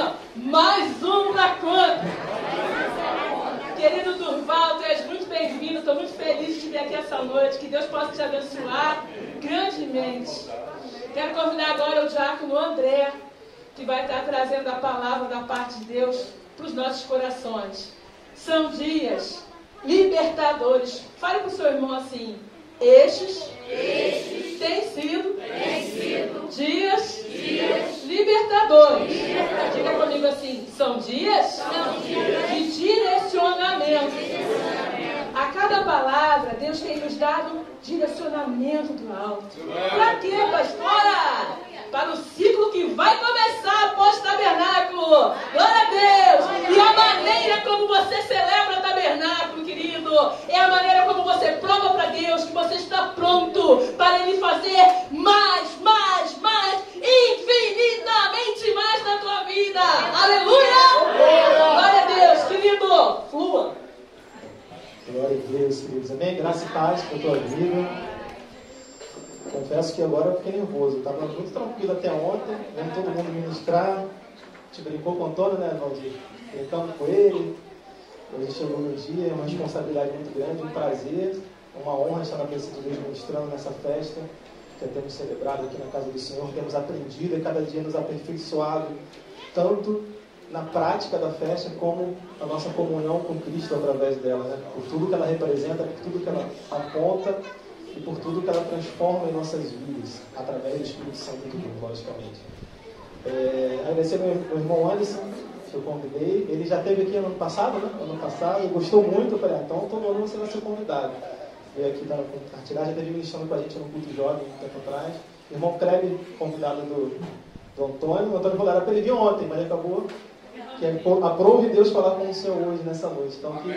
ó, mais um na conta. Querido Durval, tu és muito bem-vindo. Estou muito feliz de te ver aqui essa noite. Que Deus possa te abençoar grandemente. Quero convidar agora o diácono André, que vai estar trazendo a palavra da parte de Deus para os nossos corações. São dias libertadores. Fale para o seu irmão assim: estes têm sido dias libertadores. Diga comigo assim: são dias de direcionamento. A cada palavra, Deus tem nos dado direcionamento do alto. Para quê, pastora? Para o ciclo que vai começar após o tabernáculo. Glória a Deus! E a maneira como você celebra o tabernáculo, querido, é a maneira como você prova para Deus que você está pronto para Ele fazer mais, infinitamente mais na tua vida. Aleluia! Glória a Deus, querido. Flua. Glória a Deus, queridos. Amém? Graça e paz para a tua vida. Confesso que agora eu fiquei nervoso. Eu estava muito tranquilo até ontem, vendo todo mundo ministrar. A gente brincou com o Antônio, né, Valdir? Brincando com ele. Hoje chegou no dia, é uma responsabilidade muito grande, um prazer, uma honra estar na presença de Deus ministrando nessa festa que temos celebrado aqui na casa do Senhor. Temos aprendido e cada dia nos aperfeiçoado, tanto na prática da festa como a nossa comunhão com Cristo através dela, né? Por tudo que ela representa, por tudo que ela aponta e por tudo que ela transforma em nossas vidas, através do Espírito Santo de Deus, logicamente. Agradecer ao meu irmão Anderson, que eu convidei. Ele já esteve aqui ano passado, né? Ano passado, gostou muito. Eu falei, então todo ano você vai ser convidado. Veio aqui para compartilhar, já esteve ministrando com a gente no culto jovem, um tempo atrás. Irmão Kleber, convidado do Antônio. O Antônio falou, era para ele vir ontem, mas acabou que aprove Deus falar com o Senhor hoje, nessa noite. Então, que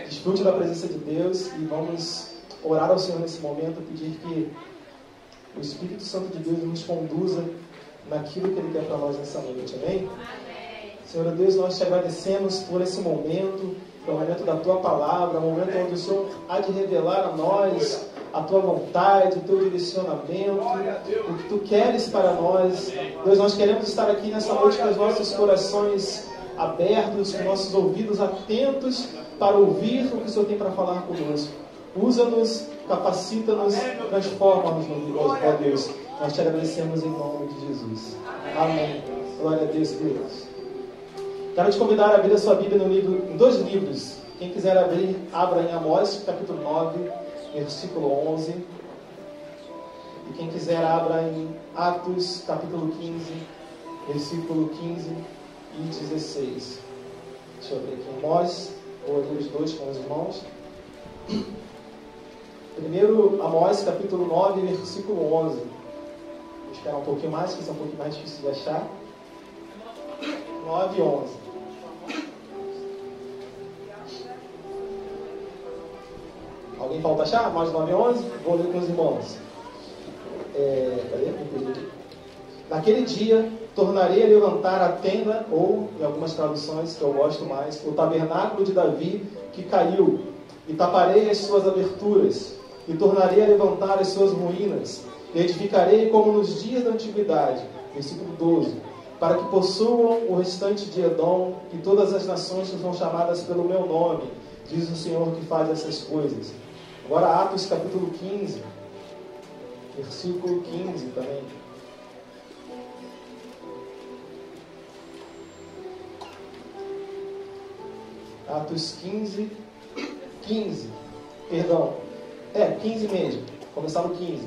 desfrute da presença de Deus e vamos orar ao Senhor nesse momento, pedir que o Espírito Santo de Deus nos conduza naquilo que Ele quer para nós nessa noite. Amém? Senhor Deus, nós te agradecemos por esse momento, pelo momento da Tua Palavra, o momento onde o Senhor há de revelar a nós a Tua vontade, o Teu direcionamento, o que Tu queres para nós. Deus, nós queremos estar aqui nessa noite com os nossos corações abertos, com nossos ouvidos atentos para ouvir o que o Senhor tem para falar conosco. Usa-nos, capacita-nos, transforma-nos, ó Deus. Nós te agradecemos em nome de Jesus. Amém. Glória a Deus, Deus. Quero te convidar a abrir a sua Bíblia em dois livros. Quem quiser abrir, abra em Amós, capítulo 9, versículo 11. E quem quiser, abra em Atos, capítulo 15, versículo 15 e 16. Deixa eu abrir aqui Amós. Vou ler os dois com os irmãos. Primeiro, Amós, capítulo 9, versículo 11. Vou esperar um pouquinho mais, que isso é um pouquinho mais difícil de achar. 9 e 11. Alguém falta achar? Amós 9 e 11? Vou ler com os irmãos. Naquele dia, tornarei a levantar a tenda, ou, em algumas traduções que eu gosto mais, o tabernáculo de Davi, que caiu, e taparei as suas aberturas, e tornarei a levantar as suas ruínas, e edificarei como nos dias da antiguidade. Versículo 12. Para que possuam o restante de Edom, e todas as nações que são chamadas pelo meu nome, diz o Senhor que faz essas coisas. Agora Atos capítulo 15, versículo 15 também. Atos 15 mesmo, começar no 15.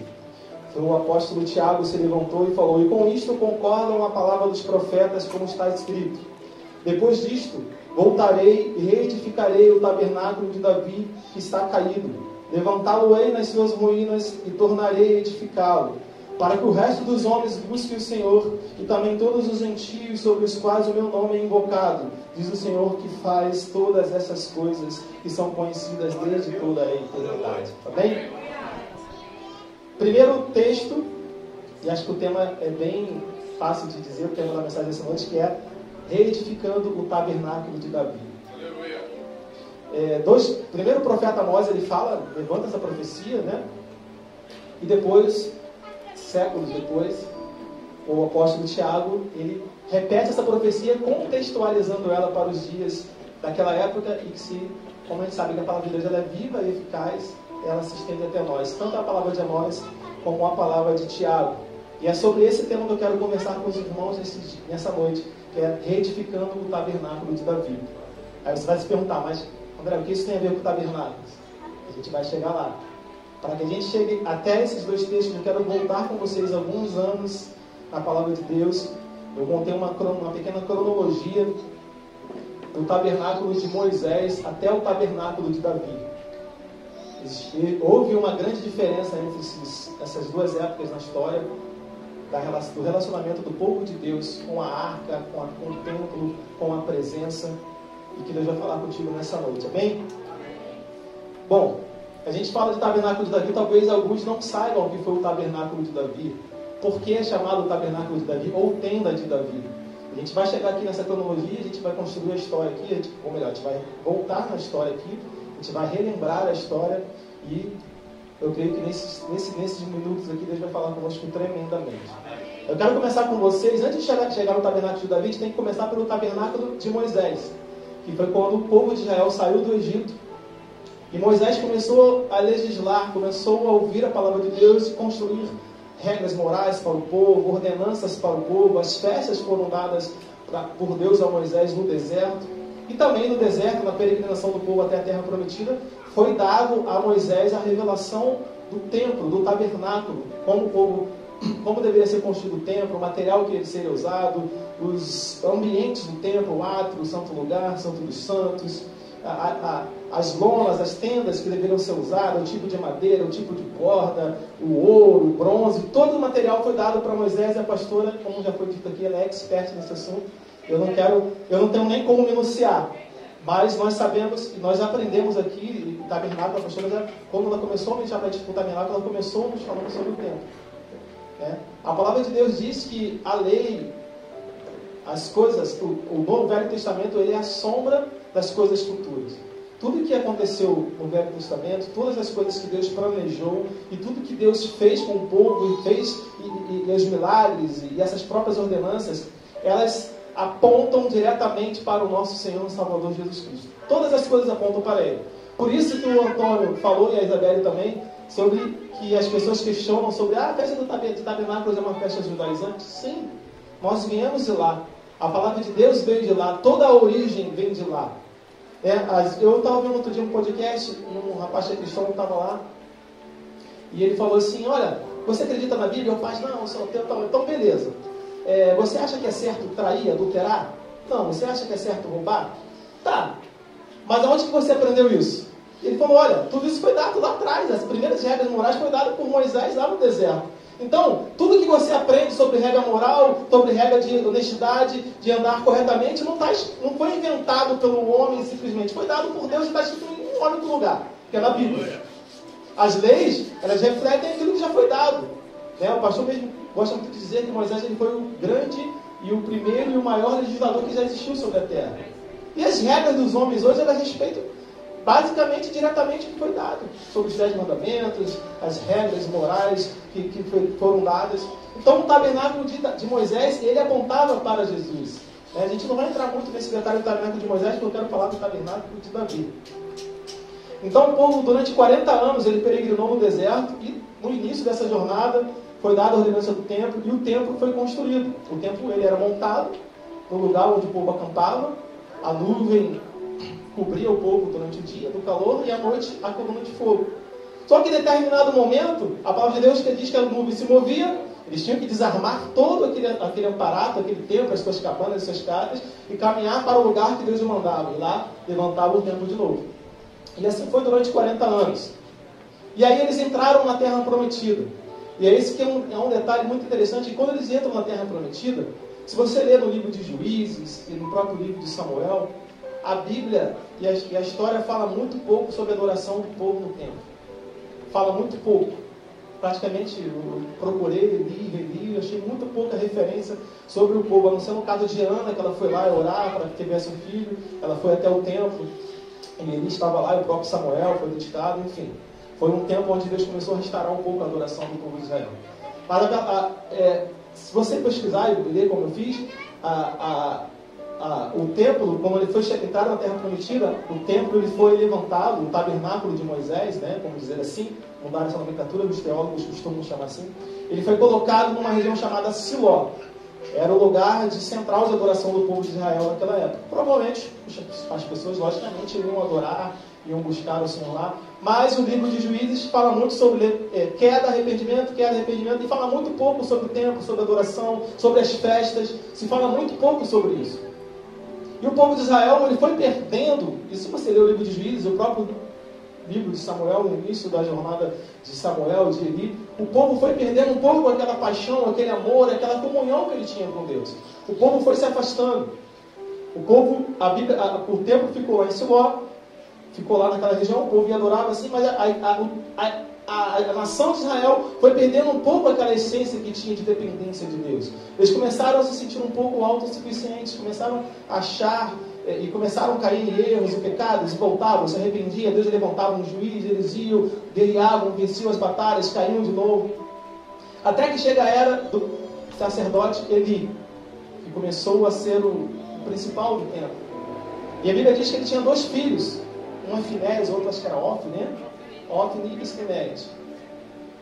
O apóstolo Tiago se levantou e falou, e com isto concordam a palavra dos profetas, como está escrito. Depois disto, voltarei e reedificarei o tabernáculo de Davi, que está caído. Levantá-lo-ei nas suas ruínas e tornarei a edificá-lo, para que o resto dos homens busque o Senhor, e também todos os gentios sobre os quais o meu nome é invocado, diz o Senhor que faz todas essas coisas, que são conhecidas desde toda a eternidade. Tá bem? Primeiro texto, e acho que o tema é bem fácil de dizer, o tema da mensagem dessa noite, que é reedificando o tabernáculo de Davi. Primeiro o profeta Amós, ele fala, levanta essa profecia, né? E depois, séculos depois, o apóstolo Tiago, ele repete essa profecia contextualizando ela para os dias daquela época e que, como a gente sabe que a palavra de Deus ela é viva e eficaz, ela se estende até nós, tanto a palavra de Amós como a palavra de Tiago. E é sobre esse tema que eu quero conversar com os irmãos nessa noite, que é reedificando o tabernáculo de Davi. Aí você vai se perguntar, mas André, o que isso tem a ver com tabernáculos? A gente vai chegar lá. Para que a gente chegue até esses dois textos, eu quero voltar com vocês alguns anos na palavra de Deus. Eu montei uma pequena cronologia do tabernáculo de Moisés até o tabernáculo de Davi. Houve uma grande diferença entre essas duas épocas na história, do relacionamento do povo de Deus com a arca, com o templo, com a presença, e que Deus vai falar contigo nessa noite, amém? Bom, a gente fala de tabernáculo de Davi, talvez alguns não saibam o que foi o tabernáculo de Davi. Por que é chamado tabernáculo de Davi ou tenda de Davi? A gente vai chegar aqui nessa cronologia, a gente vai construir a história aqui, ou melhor, a gente vai voltar na história aqui, a gente vai relembrar a história e eu creio que nesses minutos aqui Deus vai falar conosco tremendamente. Eu quero começar com vocês, antes de chegar no tabernáculo de Davi, a gente tem que começar pelo tabernáculo de Moisés, que foi quando o povo de Israel saiu do Egito. E Moisés começou a legislar, começou a ouvir a palavra de Deus e construir regras morais para o povo, ordenanças para o povo. As festas foram dadas por Deus a Moisés no deserto. E também no deserto, na peregrinação do povo até a terra prometida, foi dado a Moisés a revelação do templo, do tabernáculo, como deveria ser construído o templo, o material que seria usado, os ambientes do templo, o átrio, o santo lugar, o santo dos santos, as lonas, as tendas que deveriam ser usadas, o tipo de madeira, o tipo de corda, o ouro, o bronze, todo o material foi dado para Moisés. E a pastora, como já foi dito aqui, ela é expert nesse assunto. Eu não tenho nem como minuciar, mas nós sabemos, nós aprendemos aqui, tabernáculo, a pastora, quando ela começou a ministrar para o tabernáculo, ela começou nos falando sobre o templo. A palavra de Deus diz que a lei, as coisas, o Novo Velho Testamento, ele é a sombra das coisas futuras. Tudo que aconteceu no Velho Testamento, todas as coisas que Deus planejou e tudo que Deus fez com o povo e fez e os milagres e essas próprias ordenanças, elas apontam diretamente para o nosso Senhor e Salvador Jesus Cristo. Todas as coisas apontam para Ele. Por isso que o Antônio falou, e a Isabelle também, sobre que as pessoas questionam sobre a festa do tabernáculo é uma festa judaizante. Sim, nós viemos de lá. A palavra de Deus veio de lá. Toda a origem vem de lá. Eu estava ouvindo outro dia um podcast, um rapaz cristão estava lá, e ele falou assim, olha, você acredita na Bíblia? Eu faço, não, eu sou ateu, então beleza. Você acha que é certo trair, adulterar? Não. Você acha que é certo roubar? Tá. Mas aonde que você aprendeu isso? Ele falou, olha, tudo isso foi dado lá atrás, as primeiras regras morais foram dadas por Moisés lá no deserto. Então, tudo que você aprende sobre regra moral, sobre regra de honestidade, de andar corretamente, não foi inventado pelo homem simplesmente, foi dado por Deus e está escrito em um único lugar, que é na Bíblia. As leis, elas refletem aquilo que já foi dado. O pastor mesmo gosta muito de dizer que Moisés ele foi o grande e o primeiro e o maior legislador que já existiu sobre a terra. E as regras dos homens hoje, elas respeitam basicamente, diretamente o que foi dado, sobre os 10 mandamentos, as regras morais que foram dadas. Então o tabernáculo de Moisés, ele apontava para Jesus. A gente não vai entrar muito nesse detalhe do tabernáculo de Moisés, porque eu quero falar do tabernáculo de Davi. Então o povo, durante 40 anos, ele peregrinou no deserto, e no início dessa jornada foi dada a ordenança do templo, e o templo foi construído. O templo ele era montado no lugar onde o povo acampava, a nuvem cobria o povo durante o dia do calor, e à noite a coluna de fogo. Só que em determinado momento, a palavra de Deus que diz que a nuvem se movia, eles tinham que desarmar todo aquele aparato, aquele templo, as suas cabanas, as suas casas, e caminhar para o lugar que Deus mandava, e lá levantava o templo de novo. E assim foi durante 40 anos. E aí eles entraram na terra prometida. E é esse que é um detalhe muito interessante. E quando eles entram na terra prometida, se você ler no livro de Juízes e no próprio livro de Samuel, a Bíblia e a história fala muito pouco sobre a adoração do povo no templo. Fala muito pouco. Praticamente eu procurei, li, achei muito pouca referência sobre o povo, a não ser no caso de Ana, que ela foi lá orar para que tivesse um filho, ela foi até o templo, e Eli estava lá, e o próprio Samuel foi dedicado, enfim. Foi um tempo onde Deus começou a restaurar um pouco a adoração do povo de Israel. Mas Se você pesquisar e ler como eu fiz, o templo, como ele foi entrar na Terra Prometida, o templo ele foi levantado, o tabernáculo de Moisés, né, vamos dizer assim, mudaram essa nomenclatura, os teólogos costumam chamar assim, ele foi colocado numa região chamada Siló. Era o lugar de central de adoração do povo de Israel naquela época. Provavelmente as pessoas, logicamente, iriam adorar, iam buscar o Senhor lá. Mas o livro de Juízes fala muito sobre queda, arrependimento, e fala muito pouco sobre o templo, sobre a adoração, sobre as festas. Se fala muito pouco sobre isso. E o povo de Israel, ele foi perdendo, e se você ler o livro de Juízes, o próprio livro de Samuel, no início da jornada de Samuel, de Eli, o povo foi perdendo um pouco aquela paixão, aquele amor, aquela comunhão que ele tinha com Deus. O povo foi se afastando. O povo, o templo ficou lá em Siló, ficou lá naquela região, o povo ia adorar assim, mas a nação de Israel foi perdendo um pouco aquela essência que tinha de dependência de Deus. Eles começaram a se sentir um pouco autossuficientes, começaram a achar e começaram a cair em erros e pecados, e voltavam, se arrependiam, Deus levantava um juiz, eles iam, guerreavam, venciam as batalhas, caíam de novo. Até que chega a era do sacerdote Eli, que começou a ser o principal do templo. E a Bíblia diz que ele tinha 2 filhos, um é Finéias, outro acho que era Ofni, né? Ofni e Finéias.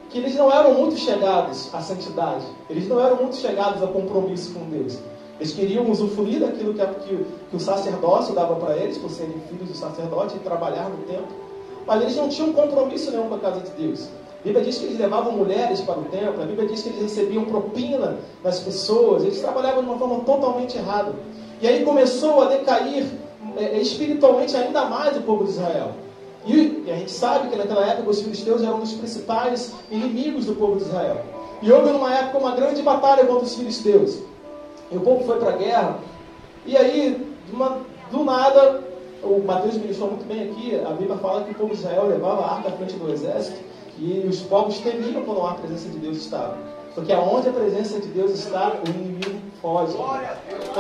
Que eles não eram muito chegados à santidade, eles não eram muito chegados a compromisso com Deus. Eles queriam usufruir daquilo que o sacerdócio dava para eles, por serem filhos do sacerdote, e trabalhar no templo. Mas eles não tinham compromisso nenhum com a casa de Deus. A Bíblia diz que eles levavam mulheres para o templo, a Bíblia diz que eles recebiam propina das pessoas, eles trabalhavam de uma forma totalmente errada. E aí começou a decair espiritualmente ainda mais o povo de Israel. E a gente sabe que naquela época os filisteus eram um dos principais inimigos do povo de Israel. E houve numa época uma grande batalha contra os filisteus. E o povo foi para a guerra, e aí, do nada, o Mateus ministrou muito bem aqui, a Bíblia fala que o povo de Israel levava a arca à frente do exército, e os povos temiam quando a presença de Deus estava. Porque aonde a presença de Deus está, o inimigo foge.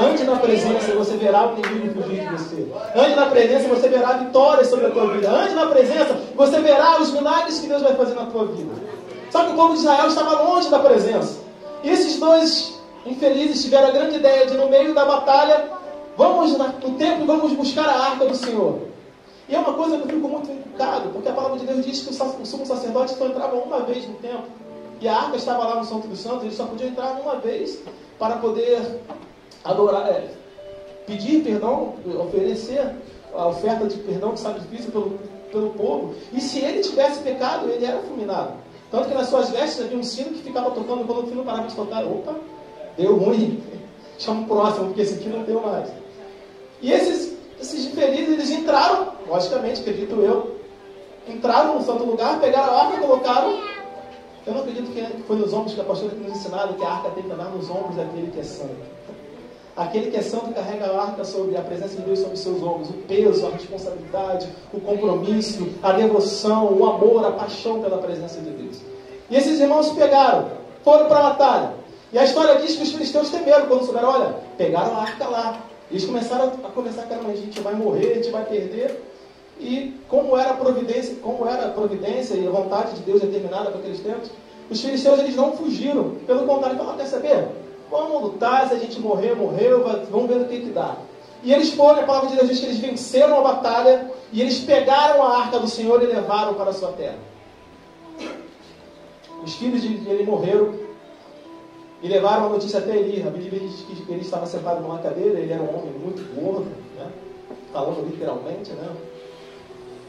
Ande na presença, você verá o inimigo fugir de você. Ande na presença, você verá vitórias sobre a tua vida. Ande na presença, você verá os milagres que Deus vai fazer na tua vida. Só que o povo de Israel estava longe da presença. E esses 2 infelizes tiveram a grande ideia de, no meio da batalha, vamos no templo e vamos buscar a arca do Senhor. E é uma coisa que eu fico muito encucado, porque a palavra de Deus diz que o sumo sacerdote só entrava uma vez no templo. E a arca estava lá no Santo dos Santos, ele só podia entrar uma vez para poder adorar, pedir perdão, oferecer a oferta de perdão, de sacrifício pelo povo. E se ele tivesse pecado, ele era fulminado. Tanto que nas suas vestes havia um sino que ficava tocando, quando o sino parava de tocar, opa, deu ruim, chama o próximo, porque esse aqui não deu mais. E esses infelizes, eles entraram, logicamente, acredito eu, entraram no santo lugar, pegaram a arca e colocaram. Eu não acredito que foi nos ombros, que a pastora nos ensinaram que a arca tem que andar nos ombros daquele que é santo. Aquele que é santo carrega a arca sobre a presença de Deus sobre seus ombros, o peso, a responsabilidade, o compromisso, a devoção, o amor, a paixão pela presença de Deus. E esses irmãos pegaram, foram para a batalha. E a história diz que os filisteus temeram quando souberam, olha, pegaram a arca lá. E eles começaram a conversar, caramba, a gente vai morrer, a gente vai perder. E como era a providência e a vontade de Deus determinada para aqueles tempos, os filisteus eles não fugiram. Pelo contrário, falaram, quer saber? Vamos lutar, se a gente morrer, morreu, vamos ver o que dá. E eles foram, a palavra de Deus diz que eles venceram a batalha e eles pegaram a arca do Senhor e levaram para a sua terra. Os filhos de Eli morreram e levaram a notícia até Eli. A Bíblia diz que ele estava sentado numa cadeira, ele era um homem muito gordo, né? Falando literalmente, né?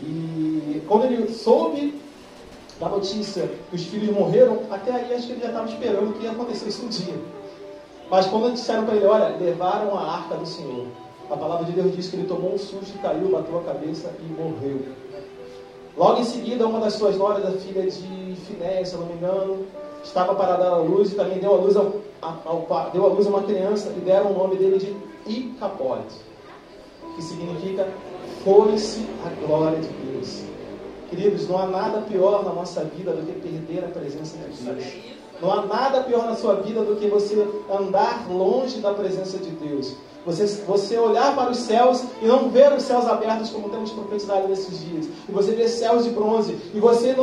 E quando ele soube da notícia que os filhos morreram, até aí acho que ele já estava esperando que ia acontecer isso um dia. Mas quando disseram para ele, olha, levaram a arca do Senhor, a palavra de Deus diz que ele tomou um susto, caiu, bateu a cabeça e morreu. Logo em seguida, uma das suas noras, a filha de Finéias, se eu não me engano, estava para dar a luz e também deu a luz a uma criança e deram o nome dele de Icabode, que significa foi-se a glória de Deus. Queridos, não há nada pior na nossa vida do que perder a presença de Deus. Não há nada pior na sua vida do que você andar longe da presença de Deus. Você olhar para os céus e não ver os céus abertos como temos profetizado nesses dias. E você ver céus de bronze. E você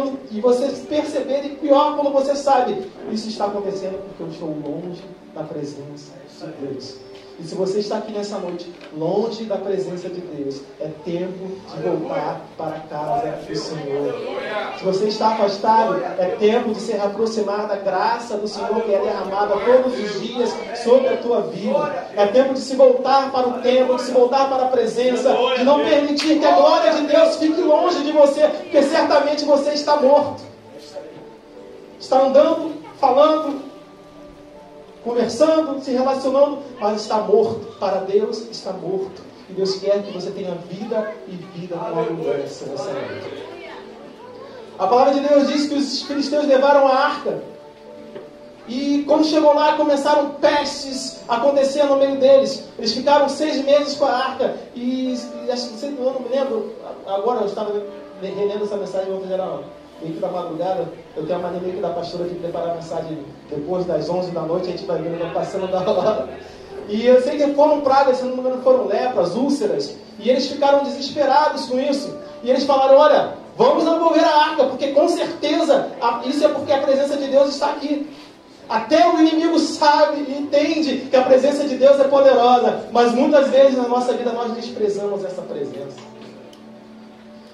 perceber, e pior, quando você sabe, isso está acontecendo porque eu estou longe da presença de Deus. E se você está aqui nessa noite, longe da presença de Deus, é tempo de voltar para a casa do Senhor. Se você está afastado, é tempo de se aproximar da graça do Senhor que é derramada todos os dias sobre a tua vida. É tempo de se voltar para o templo, de se voltar para a presença, de não permitir que a glória de Deus fique longe de você, porque certamente você está morto. Está andando, falando, conversando, se relacionando, mas está morto. Para Deus está morto. E Deus quer que você tenha vida e vida com abundância nessa noite. A palavra de Deus diz que os filisteus levaram a arca. E quando chegou lá, começaram pestes a acontecer no meio deles. Eles ficaram 6 meses com a arca. E acho que eu não me lembro. Agora eu estava relendo essa mensagem ontem, geral. Meio que da madrugada, eu tenho a mania meio que da pastora de preparar a mensagem depois das 11 da noite, a gente vai vendo, passando da hora. E eu sei que foram pragas, se não me engano, foram lepras, úlceras, e eles ficaram desesperados com isso. E eles falaram, olha, vamos devolver a arca, porque com certeza, isso é porque a presença de Deus está aqui. Até o inimigo sabe e entende que a presença de Deus é poderosa, mas muitas vezes na nossa vida nós desprezamos essa presença.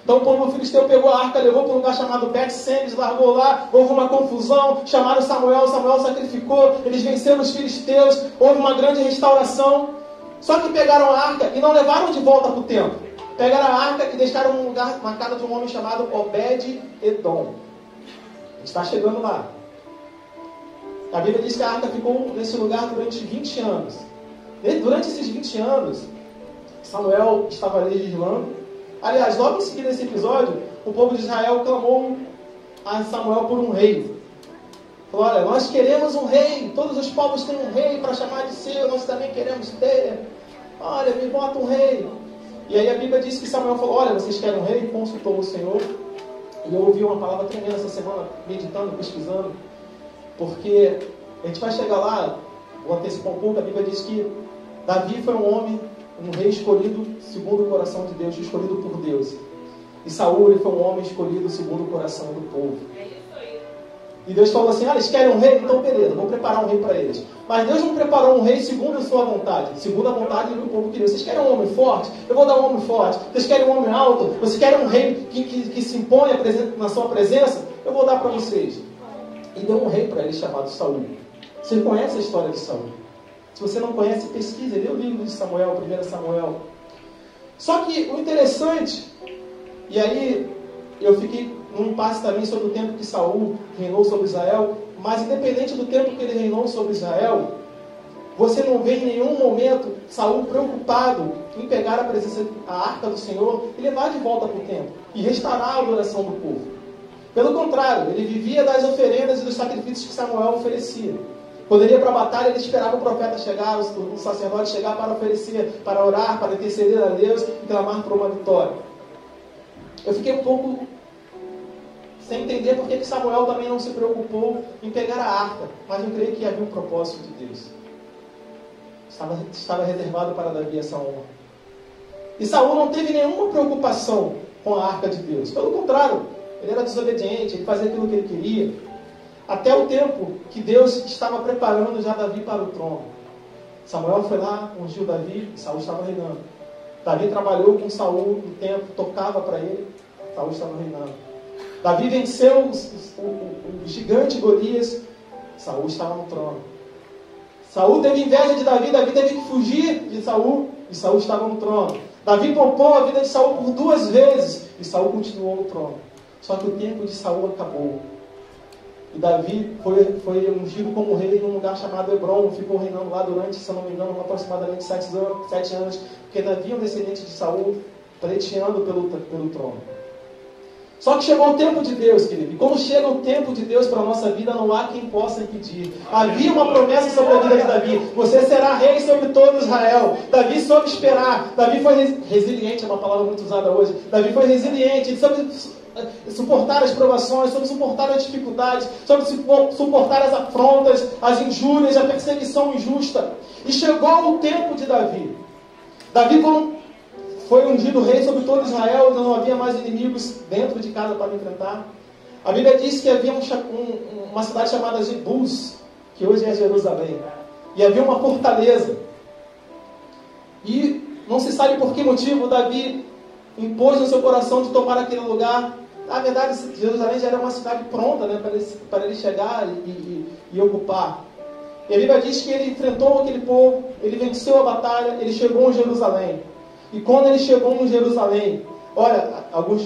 Então o povo filisteu pegou a arca, levou para um lugar chamado Bet-Semes, largou lá, houve uma confusão, chamaram Samuel sacrificou, eles venceram os filisteus, houve uma grande restauração. Só que pegaram a arca e não levaram de volta para o templo. Pegaram a arca e deixaram um lugar marcado de um homem chamado Obed-Edom. A gente está chegando lá. A Bíblia diz que a arca ficou nesse lugar durante 20 anos. Durante esses 20 anos, Samuel estava legislando. Aliás, logo em seguida desse episódio, o povo de Israel clamou a Samuel por um rei. Falou, olha, nós queremos um rei, todos os povos têm um rei para chamar de seu, nós também queremos ter. Olha, me bota um rei. E aí a Bíblia diz que Samuel falou, olha, vocês querem um rei? Consultou o Senhor. E eu ouvi uma palavra tremenda essa semana, meditando, pesquisando, porque a gente vai chegar lá, vou antecipar um pouco, a Bíblia diz que Davi foi um homem, um rei escolhido segundo o coração de Deus, escolhido por Deus. E Saul, ele foi um homem escolhido segundo o coração do povo. E Deus falou assim, eles querem um rei? Então beleza, vou preparar um rei para eles. Mas Deus não preparou um rei segundo a sua vontade, segundo a vontade do que o povo queria. Vocês querem um homem forte? Eu vou dar um homem forte. Vocês querem um homem alto? Vocês querem um rei que se impõe na sua presença? Eu vou dar para vocês. E deu um rei para eles chamado Saul. Você conhece a história de Saul? Se você não conhece, pesquisa, lê o livro de Samuel, 1 Samuel. Só que o interessante, e aí eu fiquei num impasse também sobre o tempo que Saul reinou sobre Israel, mas independente do tempo que ele reinou sobre Israel, você não vê em nenhum momento Saul preocupado em pegar a arca do Senhor e levar de volta para o templo e restaurar a adoração do povo. Pelo contrário, ele vivia das oferendas e dos sacrifícios que Samuel oferecia. Quando ele ia para a batalha, ele esperava o profeta chegar, o sacerdote chegar para oferecer, para orar, para interceder a Deus e clamar por uma vitória. Eu fiquei um pouco sem entender por que Samuel também não se preocupou em pegar a arca, mas eu creio que havia um propósito de Deus. Estava reservado para Davi essa honra. E Saul não teve nenhuma preocupação com a arca de Deus. Pelo contrário, ele era desobediente, ele fazia aquilo que ele queria. Até o tempo que Deus estava preparando já Davi para o trono. Samuel foi lá, ungiu Davi, e Saul estava reinando. Davi trabalhou com Saul no tempo, tocava para ele, Saul estava reinando. Davi venceu o gigante Golias, Saul estava no trono. Saul teve inveja de Davi, Davi teve que fugir de Saul, e Saul estava no trono. Davi poupou a vida de Saul por 2 vezes, e Saul continuou no trono. Só que o tempo de Saul acabou. E Davi foi ungido como rei num lugar chamado Hebron, ficou reinando lá durante, se não me engano, aproximadamente 7 anos, porque Davi é um descendente de Saul, pleiteando pelo trono. Só que chegou o tempo de Deus, querido. E quando chega o tempo de Deus para a nossa vida, não há quem possa impedir. Havia uma promessa sobre a vida de Davi. Você será rei sobre todo Israel. Davi soube esperar. Davi foi resiliente, é uma palavra muito usada hoje. Davi foi resiliente, ele soube suportar as provações, soube suportar as dificuldades, soube suportar as afrontas, as injúrias, a perseguição injusta. E chegou o tempo de Davi. Davi foi ungido rei sobre todo Israel, não havia mais inimigos dentro de casa para enfrentar. A Bíblia diz que havia uma cidade chamada Jebus, que hoje é Jerusalém, e havia uma fortaleza. E não se sabe por que motivo Davi impôs no seu coração de tomar aquele lugar. Na verdade, Jerusalém já era uma cidade pronta, né, para ele chegar e ocupar. E a Bíblia diz que ele enfrentou aquele povo, ele venceu a batalha, ele chegou em Jerusalém. E quando ele chegou em Jerusalém, olha, alguns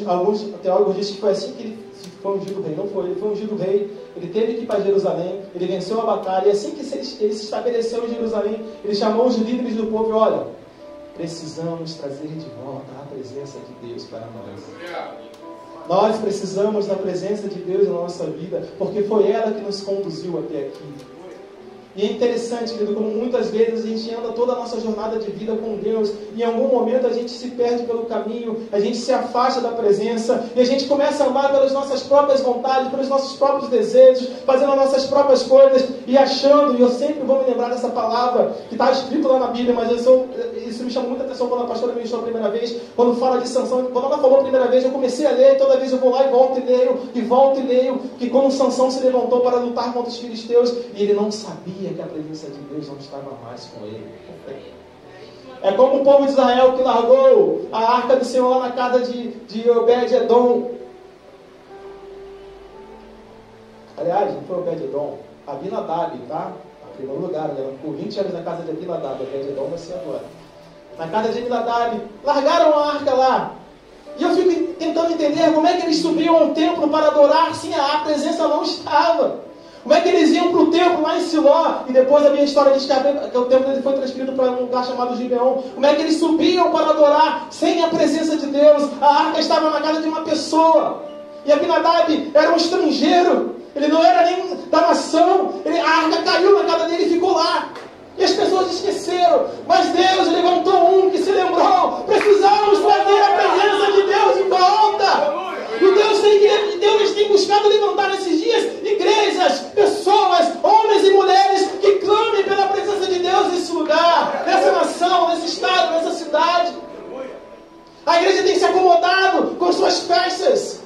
teólogos dizem que foi assim que ele foi ungido rei. Não foi, ele foi ungido rei, ele teve que ir para Jerusalém, ele venceu a batalha, e assim que ele se estabeleceu em Jerusalém, ele chamou os líderes do povo e olha, precisamos trazer de volta a presença de Deus para nós. Nós precisamos da presença de Deus na nossa vida, porque foi ela que nos conduziu até aqui. E é interessante, querido, como muitas vezes a gente anda toda a nossa jornada de vida com Deus, e em algum momento a gente se perde pelo caminho, a gente se afasta da presença, e a gente começa a andar pelas nossas próprias vontades, pelos nossos próprios desejos, fazendo as nossas próprias coisas, e achando, e eu sempre vou me lembrar dessa palavra, que está escrito lá na Bíblia, mas isso me chamou muita atenção quando a pastora ministrou a primeira vez, quando fala de Sansão. Quando ela falou a primeira vez, eu comecei a ler, e toda vez eu vou lá e volto e leio, que quando Sansão se levantou para lutar contra os filisteus, e ele não sabia que a presença de Deus não estava mais com ele. É como o povo de Israel que largou a arca do Senhor lá na casa de Obed-Edom. Aliás, não foi Obed-Edom, Abinadab, tá? Em primeiro lugar, ela ficou 20 anos na casa de Abinadab, Obed-Edom vai ser agora. Na casa de Abinadab, largaram a arca lá. E eu fico tentando entender como é que eles subiam ao templo para adorar, sim, a presença não estava. Como é que eles iam para o templo lá em Siló? E depois a minha história diz que o templo foi transferido para um lugar chamado Gibeon. Como é que eles subiam para adorar sem a presença de Deus? A arca estava na casa de uma pessoa. E Abinadab era um estrangeiro. Ele não era nem da nação. A arca caiu na casa dele e ficou lá. E as pessoas esqueceram. Mas Deus levantou um que se lembrou. Precisamos trazer a presença de Deus de volta. E Deus tem buscado levantar nesses dias igrejas, pessoas, homens e mulheres que clamem pela presença de Deus nesse lugar, nessa nação, nesse estado, nessa cidade. A igreja tem se acomodado com suas festas,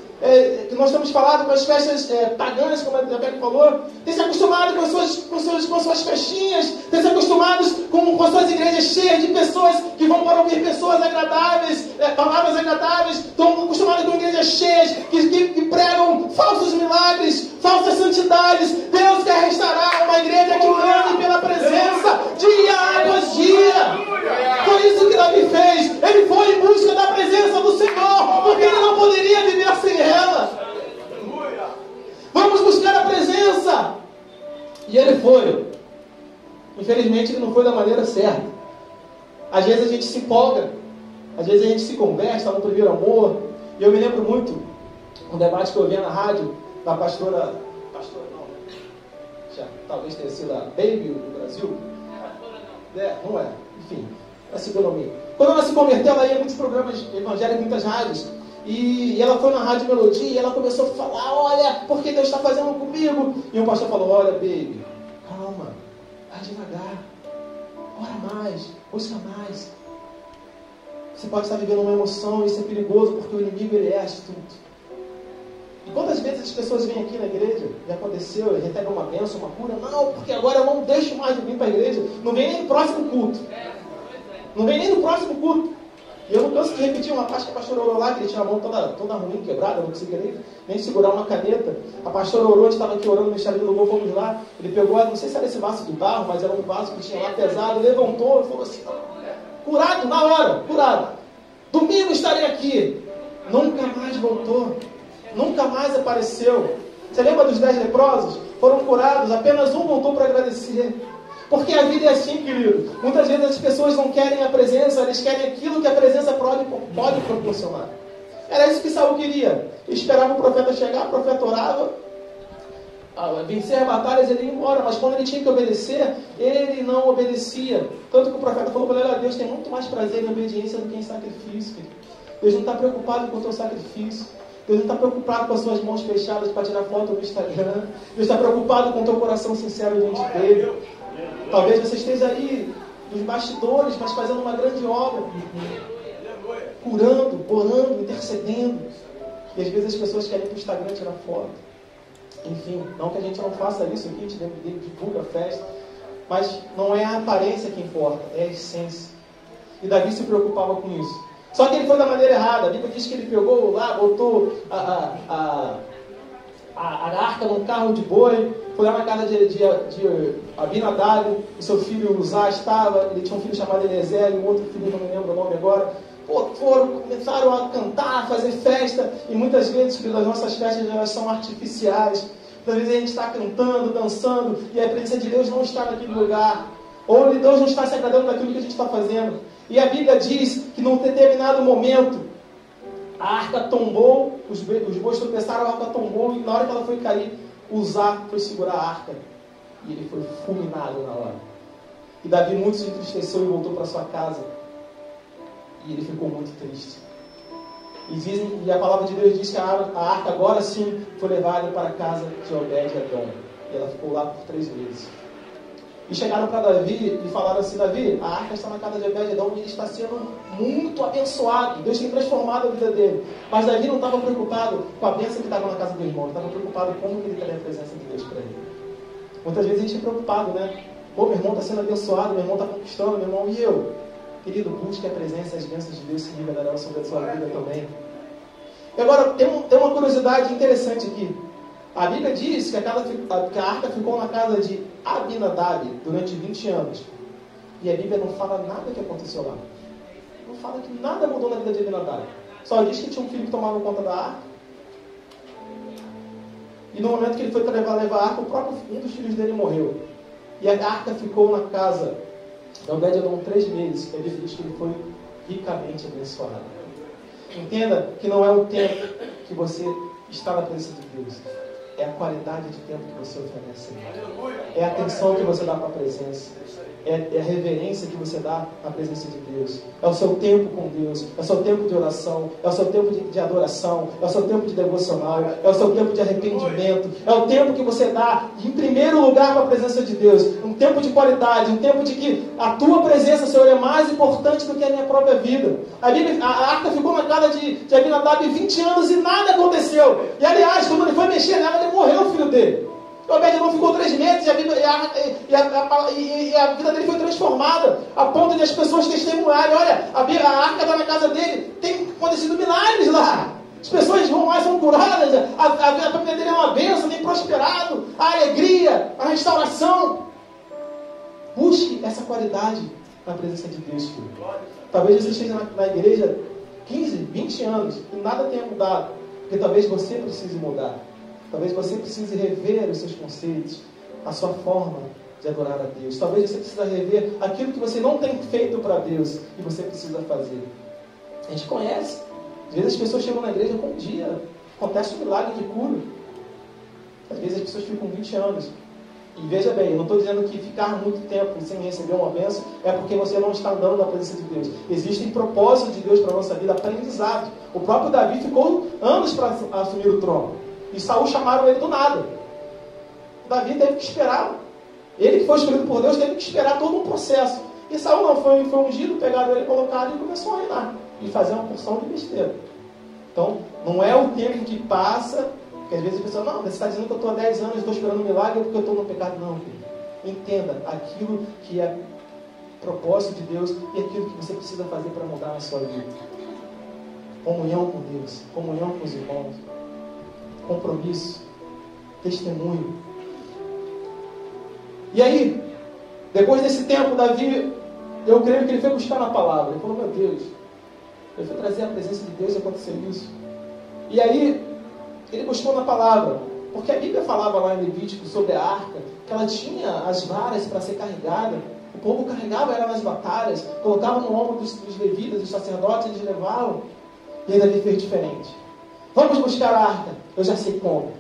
que nós temos falado, com as festas pagãs, como a Rebeca falou. Tem se acostumado com suas festinhas, tem se acostumado com suas igrejas cheias de pessoas que vão para ouvir pessoas agradáveis, palavras agradáveis. Estão acostumados com igrejas cheias que pregam falsos milagres, falsas santidades. Deus quer restaurar uma igreja que clame pela presença dia após dia. Foi isso que Davi fez. Ele foi em busca da presença do Senhor, porque ele não poderia viver sem ela. Vamos buscar a presença. E ele foi. Infelizmente ele não foi da maneira certa. Às vezes a gente se empolga, às vezes a gente se conversa no primeiro amor. E eu me lembro muito um debate que eu via na rádio da pastora não, já talvez tenha sido a Baby do Brasil. Não é, enfim, é a segunda minha. Quando ela se converteu, ela ia em muitos programas evangélicos, muitas rádios. E ela foi na Rádio Melodia e ela começou a falar: olha, porque Deus está fazendo comigo. E o pastor falou: olha, baby, calma, vai devagar, ora mais, busca mais. Você pode estar vivendo uma emoção, isso é perigoso, porque o inimigo, ele é astuto. E quantas vezes as pessoas vêm aqui na igreja, já aconteceu, recebem uma bênção, uma cura? Não, porque agora eu não deixo mais de vir para a igreja. Não vem nem no próximo culto. Não vem nem no próximo culto. E eu não canso de repetir uma parte que a pastora orou lá, que ele tinha a mão toda ruim, quebrada, não conseguia nem segurar uma caneta. A pastora orou, a gente estava aqui orando no Ministério do Louvor, fomos lá. Ele pegou, não sei se era esse vaso de barro, mas era um vaso que tinha lá pesado, levantou e falou assim: curado, na hora, curado. Domingo estarei aqui. Nunca mais voltou. Nunca mais apareceu. Você lembra dos 10 leprosos? Foram curados, apenas um voltou para agradecer. Porque a vida é assim, querido. Muitas vezes as pessoas não querem a presença, eles querem aquilo que a presença pode proporcionar. Era isso que Saul queria. Ele esperava o profeta chegar, o profeta orava, vencer as batalhas, ele ia embora. Mas quando ele tinha que obedecer, ele não obedecia. Tanto que o profeta falou para ele: Deus tem muito mais prazer em obediência do que em sacrifício, querido. Deus não está preocupado com o teu sacrifício. Deus não está preocupado com as suas mãos fechadas para tirar foto no Instagram. Deus está preocupado com o teu coração sincero diante dele. Talvez você esteja aí nos bastidores, mas fazendo uma grande obra, curando, orando, intercedendo. E às vezes as pessoas querem ir para o Instagram tirar foto. Enfim, não que a gente não faça isso aqui, a gente divulga a festa, mas não é a aparência que importa, é a essência. E Davi se preocupava com isso. Só que ele foi da maneira errada. A Bíblia diz que ele pegou lá, botou a arca num carro de boi, foi lá na casa de Abinadab, o seu filho Uzá estava, ele tinha um filho chamado Eliezer, e um outro filho, não me lembro o nome agora. Começaram a cantar, a fazer festa, e muitas vezes as nossas festas elas são artificiais. Muitas vezes a gente está cantando, dançando, e a presença de Deus não está naquele lugar, ou Deus não está se agradando daquilo que a gente está fazendo. E a Bíblia diz que num determinado momento, a arca tombou, os bois tropeçaram, a arca tombou, e na hora que ela foi cair, Uzá foi segurar a arca, e ele foi fulminado na hora. E Davi muito se entristeceu e voltou para sua casa, e ele ficou muito triste. E a palavra de Deus diz que a arca agora sim foi levada para a casa de Obed-Edom, e ela ficou lá por 3 meses. E chegaram para Davi e falaram assim: Davi, a arca está na casa de Obed-Edom e ele está sendo muito abençoado. Deus tem transformado a vida dele. Mas Davi não estava preocupado com a bênção que estava na casa do irmão. Ele estava preocupado com como ele teria a presença de Deus para ele. Muitas vezes a gente é preocupado, né? Pô, meu irmão está sendo abençoado, meu irmão está conquistando, meu irmão, e eu? Querido, busque a presença e as bênçãos de Deus se liberarão sobre a sua vida também. E agora, tem uma curiosidade interessante aqui. A Bíblia diz que a arca ficou na casa de Abinadab durante 20 anos. E a Bíblia não fala nada que aconteceu lá. Não fala que nada mudou na vida de Abinadab. Só diz que tinha um filho que tomava conta da arca. E no momento que ele foi levar a arca, um dos filhos dele morreu. E a arca ficou na casa de Obed-Edom 3 meses. E a Bíblia diz que ele foi ricamente abençoado. Entenda que não é o tempo que você está na presença de Deus. É a qualidade de tempo que você oferece. É a atenção que você dá para a presença. É a reverência que você dá à presença de Deus. É o seu tempo com Deus. É o seu tempo de oração. É o seu tempo de adoração. É o seu tempo de devocional. É o seu tempo de arrependimento. É o tempo que você dá em primeiro lugar para a presença de Deus. Um tempo de qualidade. Um tempo de que a tua presença, Senhor, é mais importante do que a minha própria vida. A arca ficou na casa de Abinadab 20 anos e nada aconteceu. E aliás, quando ele foi mexer nela, ele morreu, o filho dele. O Obed-Edom ficou 3 meses e a vida dele foi transformada, a ponto de as pessoas testemunharem: olha, a arca está na casa dele, tem acontecido milagres lá. As pessoas vão lá e são curadas, a família dele é uma bênção, tem prosperado, a alegria, a restauração. Busque essa qualidade na presença de Deus, filho. Talvez você esteja na igreja 15, 20 anos e nada tenha mudado, porque talvez você precise mudar. Talvez você precise rever os seus conceitos, a sua forma de adorar a Deus. Talvez você precise rever aquilo que você não tem feito para Deus e você precisa fazer. A gente conhece. Às vezes as pessoas chegam na igreja com um dia, acontece um milagre de cura. Às vezes as pessoas ficam 20 anos. E veja bem, eu não estou dizendo que ficar muito tempo sem receber uma bênção é porque você não está andando na presença de Deus. Existem propósitos de Deus para a nossa vida, aprendizado. O próprio Davi ficou anos para assumir o trono. E Saul chamaram ele do nada. Davi teve que esperar. Ele que foi escolhido por Deus teve que esperar todo um processo. E Saul não foi ungido, pegaram ele, colocaram e começou a reinar. E fazer uma porção de besteira. Então, não é o tempo que passa, que às vezes a pessoa, não, você está dizendo que eu estou há 10 anos e estou esperando um milagre porque eu estou no pecado. Não, filho. Entenda aquilo que é propósito de Deus e aquilo que você precisa fazer para mudar a sua vida. Comunhão com Deus, comunhão com os irmãos. Compromisso, testemunho. E aí, depois desse tempo, Davi, eu creio que ele foi buscar na palavra. Ele falou: meu Deus, ele foi trazer a presença de Deus e aconteceu isso. E aí, ele buscou na palavra, porque a Bíblia falava lá em Levítico sobre a arca, que ela tinha as varas para ser carregada. O povo carregava ela nas batalhas, colocava no ombro dos levitas, dos sacerdotes, eles levavam. E aí Davi fez diferente. Vamos buscar a arca. Eu já sei como.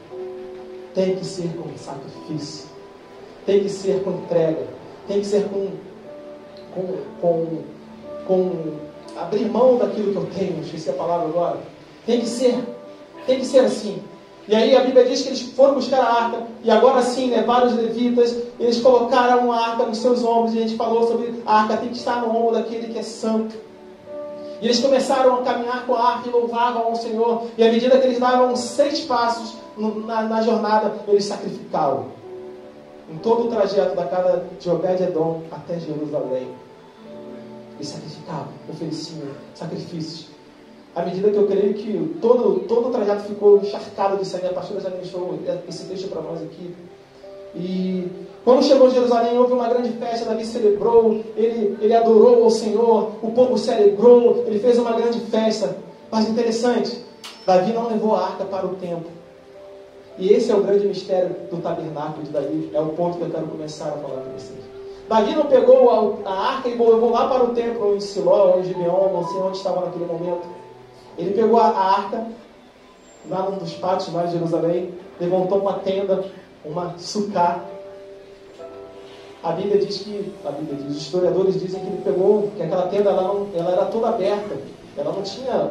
Tem que ser com sacrifício. Tem que ser com entrega. Tem que ser com abrir mão daquilo que eu tenho. Esqueci a palavra agora. Tem que ser assim. E aí a Bíblia diz que eles foram buscar a arca, e agora sim, levaram os levitas, eles colocaram a arca nos seus ombros, e a gente falou sobre a arca tem que estar no ombro daquele que é santo. E eles começaram a caminhar com a arca e louvavam ao Senhor, e à medida que eles davam 6 passos na jornada, eles sacrificavam. Em todo o trajeto da casa de Obed-Edom até Jerusalém, eles sacrificavam, ofereciam sacrifícios. À medida que eu creio que todo o trajeto ficou encharcado de sangue, a pastora já deixou esse texto para nós aqui. E quando chegou a Jerusalém, houve uma grande festa, Davi celebrou, ele adorou ao Senhor, o povo celebrou, ele fez uma grande festa. Mas interessante, Davi não levou a arca para o templo. E esse é o grande mistério do tabernáculo de Davi, é o ponto que eu quero começar a falar com vocês. Davi não pegou a arca e levou lá para o templo, em Siló, ou em Gibeon, não sei onde estava naquele momento. Ele pegou a arca, lá num dos pátios lá de Jerusalém, levantou uma tenda, uma sucá. A Bíblia diz, os historiadores dizem que ele pegou, que aquela tenda ela era toda aberta. Ela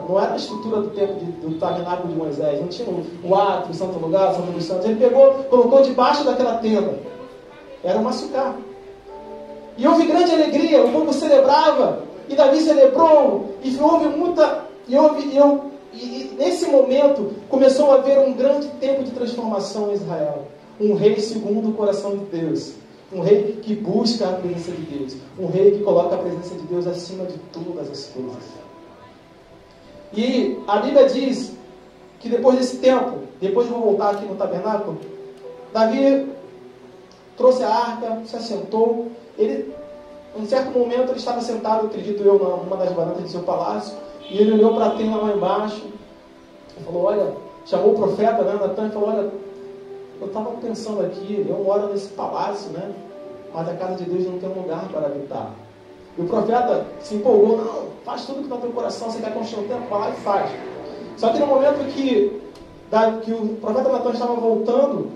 não era a estrutura do templo do tabernáculo de Moisés, não tinha o átrio, o santo lugar, o santo dos santos. Ele pegou, colocou debaixo daquela tenda. Era uma sucá. E houve grande alegria, o povo celebrava, e Davi celebrou, e houve muita... E nesse momento começou a haver um grande tempo de transformação em Israel. Um rei segundo o coração de Deus. Um rei que busca a presença de Deus. Um rei que coloca a presença de Deus acima de todas as coisas. E a Bíblia diz que depois desse tempo, depois de voltar aqui no tabernáculo, Davi trouxe a arca, se assentou. Em um certo momento, ele estava sentado, acredito eu, numa das varandas de seu palácio. E ele olhou para a tenda lá embaixo e falou, olha, chamou o profeta, né, Natan, e falou, olha, eu estava pensando aqui, eu moro nesse palácio, né, mas a casa de Deus não tem um lugar para habitar. E o profeta se empolgou, não, faz tudo que está no teu coração, você quer construir um templo, vai lá e faz. Só que no momento que o profeta Natan estava voltando,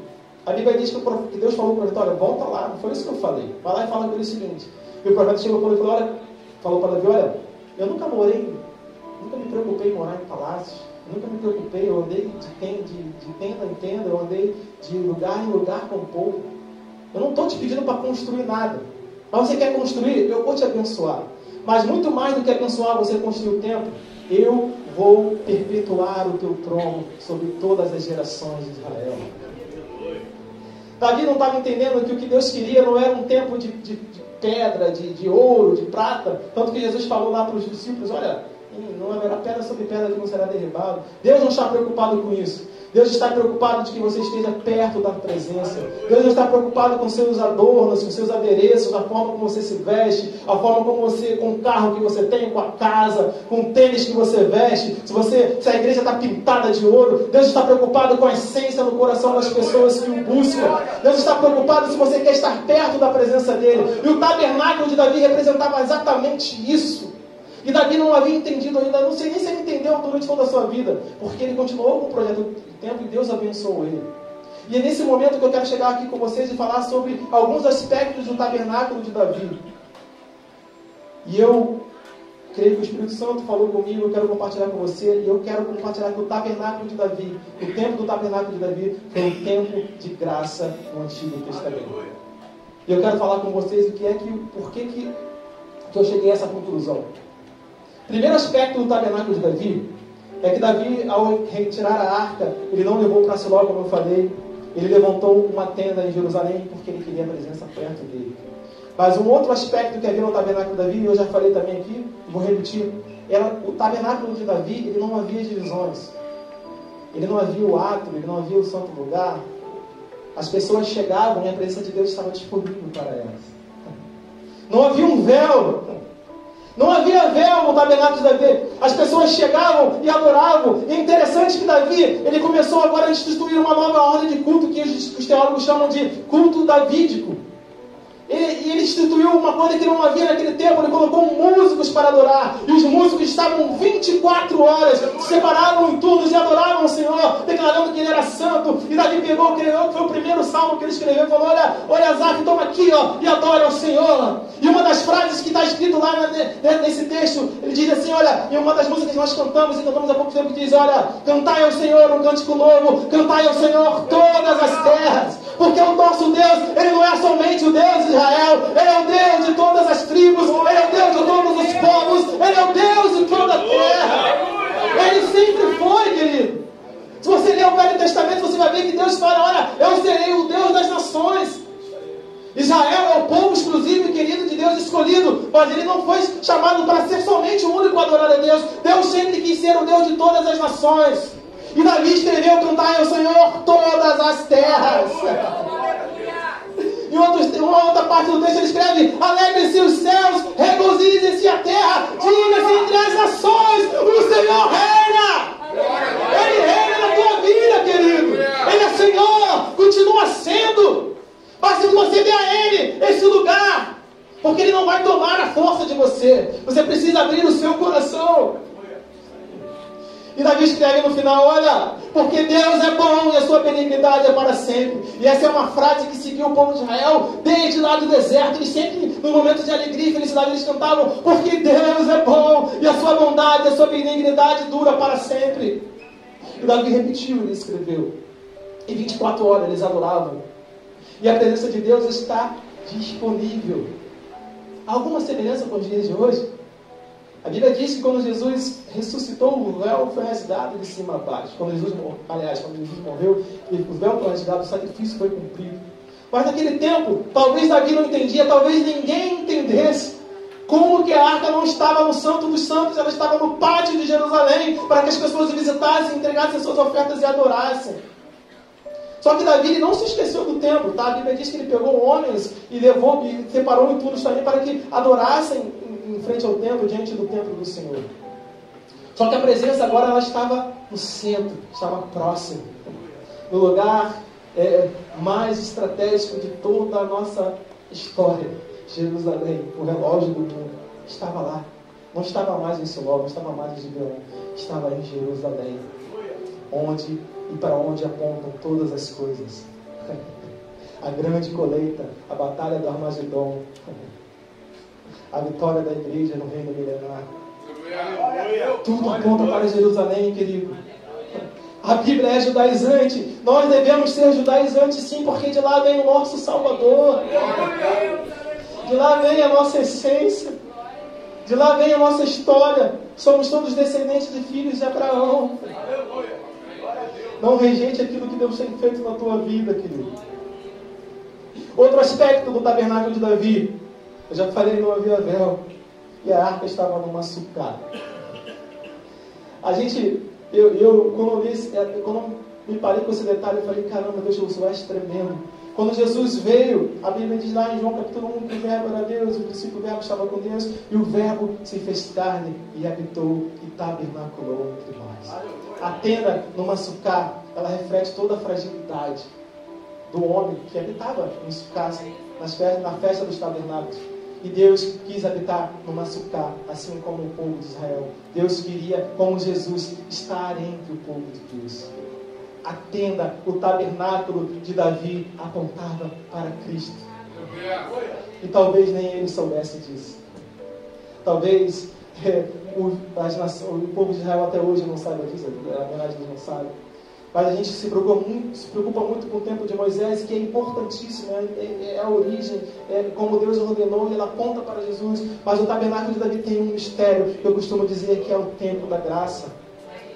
a Bíblia diz que Deus falou para o profeta, olha, volta lá, não foi isso que eu falei, vai lá e fala com ele o seguinte. E o profeta chegou para ele e falou para Davi, olha, eu nunca me preocupei em morar em palácios, nunca me preocupei, eu andei de tenda em tenda, eu andei de lugar em lugar com o povo. Eu não estou te pedindo para construir nada, mas você quer construir, eu vou te abençoar. Mas muito mais do que abençoar você construir o templo, eu vou perpetuar o teu trono sobre todas as gerações de Israel. Davi não estava entendendo que o que Deus queria não era um templo de pedra, de ouro, de prata, tanto que Jesus falou lá para os discípulos, olha, não haverá pedra sobre pedra que não será derribado. Deus não está preocupado com isso. Deus está preocupado de que você esteja perto da presença. Deus não está preocupado com seus adornos, com seus adereços, a forma como você se veste, a forma como você, com o carro que você tem, com a casa, com o tênis que você veste, se a igreja está pintada de ouro. Deus está preocupado com a essência no coração das pessoas que o buscam. Deus está preocupado se você quer estar perto da presença dele. E o tabernáculo de Davi representava exatamente isso. E Davi não havia entendido ainda, não sei nem se ele entendeu durante toda a sua vida, porque ele continuou com o projeto do tempo e Deus abençoou ele. E é nesse momento que eu quero chegar aqui com vocês e falar sobre alguns aspectos do tabernáculo de Davi. E eu creio que o Espírito Santo falou comigo, eu quero compartilhar com você, e eu quero compartilhar que o tabernáculo de Davi, o templo do tabernáculo de Davi, foi um templo de graça no Antigo Testamento. E eu quero falar com vocês por que eu cheguei a essa conclusão. Primeiro aspecto do tabernáculo de Davi é que Davi, ao retirar a arca, ele não levou para Siló, como eu falei, ele levantou uma tenda em Jerusalém porque ele queria a presença perto dele. Mas um outro aspecto que havia no tabernáculo de Davi, eu já falei também aqui, vou repetir, era o tabernáculo de Davi, ele não havia divisões. Ele não havia o átrio, ele não havia o santo lugar. As pessoas chegavam e a presença de Deus estava disponível para elas. Não havia um véu. Não havia véu no tabernáculo de Davi. As pessoas chegavam e adoravam. E é interessante que Davi, ele começou agora a instituir uma nova ordem de culto que os teólogos chamam de culto davídico. ele instituiu uma coisa que não havia naquele tempo. Ele colocou músicos para adorar. E os músicos estavam 24 horas, se separaram em turnos e adoravam o Senhor, declarando que Ele era santo. E Davi pegou, que foi o primeiro salmo que ele escreveu, e falou: olha Asaf, toma aqui, ó, e adora ao Senhor. E uma das frases que está escrito lá nesse texto, ele diz assim, olha, em uma das músicas que nós cantamos há pouco tempo, diz, olha, cantai ao Senhor um cântico novo, cantai ao Senhor todas as terras, porque o nosso Deus, Ele não é somente o Deus de Israel, Ele é o Deus de todas as tribos, Ele é o Deus de todos os povos, Ele é o Deus de toda a terra. Ele sempre foi, querido. Se você ler o Velho Testamento, você vai ver que Deus fala, olha, eu serei o Deus das nações. Israel é o povo exclusivo e querido de Deus escolhido, mas ele não foi chamado para ser somente o único a adorar a Deus. Deus sempre quis ser o Deus de todas as nações. E Davi escreveu: cantai ao Senhor todas as terras. Em uma outra parte do texto ele escreve: alegrem-se os céus, regozijem-se a terra, diga-se entre as nações, o Senhor reina. Ele reina na tua vida, querido. Ele é Senhor, continua sendo. Basta que você dê a Ele esse lugar, porque Ele não vai tomar a força de você. Você precisa abrir o seu coração. E Davi escreve no final: olha, porque Deus é bom e a sua benignidade é para sempre. E essa é uma frase que seguiu o povo de Israel desde lá do deserto. Eles sempre, no momento de alegria e felicidade, eles cantavam: porque Deus é bom e a sua bondade, a sua benignidade dura para sempre. E Davi repetiu, ele escreveu. E 24 horas eles adoravam. E a presença de Deus está disponível. Há alguma semelhança com os dias de hoje? A Bíblia diz que quando Jesus ressuscitou, o véu foi rasgado de cima a baixo. Quando Jesus morreu, o véu foi rasgado, o sacrifício foi cumprido. Mas naquele tempo, talvez Davi não entendia, talvez ninguém entendesse como que a arca não estava no Santo dos Santos, ela estava no pátio de Jerusalém, para que as pessoas visitassem, entregassem as suas ofertas e adorassem. Só que Davi não se esqueceu do templo, tá? A Bíblia diz que ele pegou homens e levou e separou em turnos também para que adorassem em frente ao templo, diante do templo do Senhor. Só que a presença agora ela estava no centro, estava próximo, no lugar mais estratégico de toda a nossa história. Jerusalém, o relógio do mundo, estava lá. Não estava mais em Siló, não estava mais em Gibeon, estava em Jerusalém, onde e para onde apontam todas as coisas. A grande colheita, a batalha do Armagedon, a vitória da igreja no reino milenar. Tudo aponta para Jerusalém, querido. A Bíblia é judaizante. Nós devemos ser judaizantes sim, porque de lá vem o nosso Salvador. De lá vem a nossa essência. De lá vem a nossa história. Somos todos descendentes de filhos de Abraão. Não rejeite aquilo que Deus tem feito na tua vida, querido. Outro aspecto do tabernáculo de Davi. Eu já falei, não havia véu. E a arca estava numa sucata. Quando me parei com esse detalhe, eu falei: caramba, Deus, eu acho tremendo. Quando Jesus veio, a Bíblia diz lá em João capítulo 1 que o verbo era Deus, no princípio o verbo estava com Deus, e o verbo se fez carne e habitou e tabernaculou entre nós. A tenda numa sucá, ela reflete toda a fragilidade do homem que habitava em sucá, na festa dos tabernáculos. E Deus quis habitar numa sucá, assim como o povo de Israel. Deus queria, como Jesus, estar entre o povo de Deus. A tenda, o tabernáculo de Davi apontava para Cristo. E talvez nem ele soubesse disso. Talvez o povo de Israel até hoje não saiba disso. Na verdade, eles não sabem. Mas a gente se preocupa muito com o tempo de Moisés, que é importantíssimo, é a origem, é como Deus ordenou, e ela aponta para Jesus. Mas o tabernáculo de Davi tem um mistério, que eu costumo dizer que é o tempo da graça.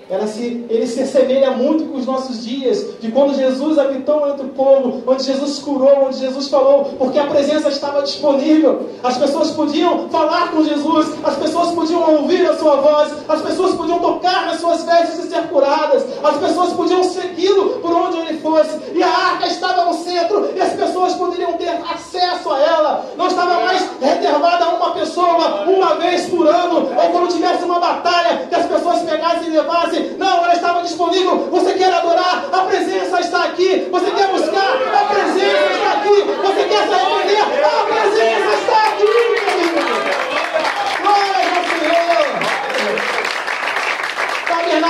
Ele se assemelha muito com os nossos dias, de quando Jesus habitou entre o povo, onde Jesus curou, onde Jesus falou, porque a presença estava disponível. As pessoas podiam falar com Jesus, as pessoas podiam ouvir a sua voz, as pessoas podiam tocar nas suas vestes e ser curadas, as pessoas podiam segui-lo por onde ele fosse, e a arca estava no centro, e as pessoas poderiam ter acesso a ela. Não estava mais reservada a uma pessoa uma vez por ano, ou quando tivesse uma batalha que as pessoas pegassem e levassem. Não, ela estava disponível. Você quer adorar? A presença está aqui. Você quer buscar? A presença está aqui. Você quer se arrepender? A presença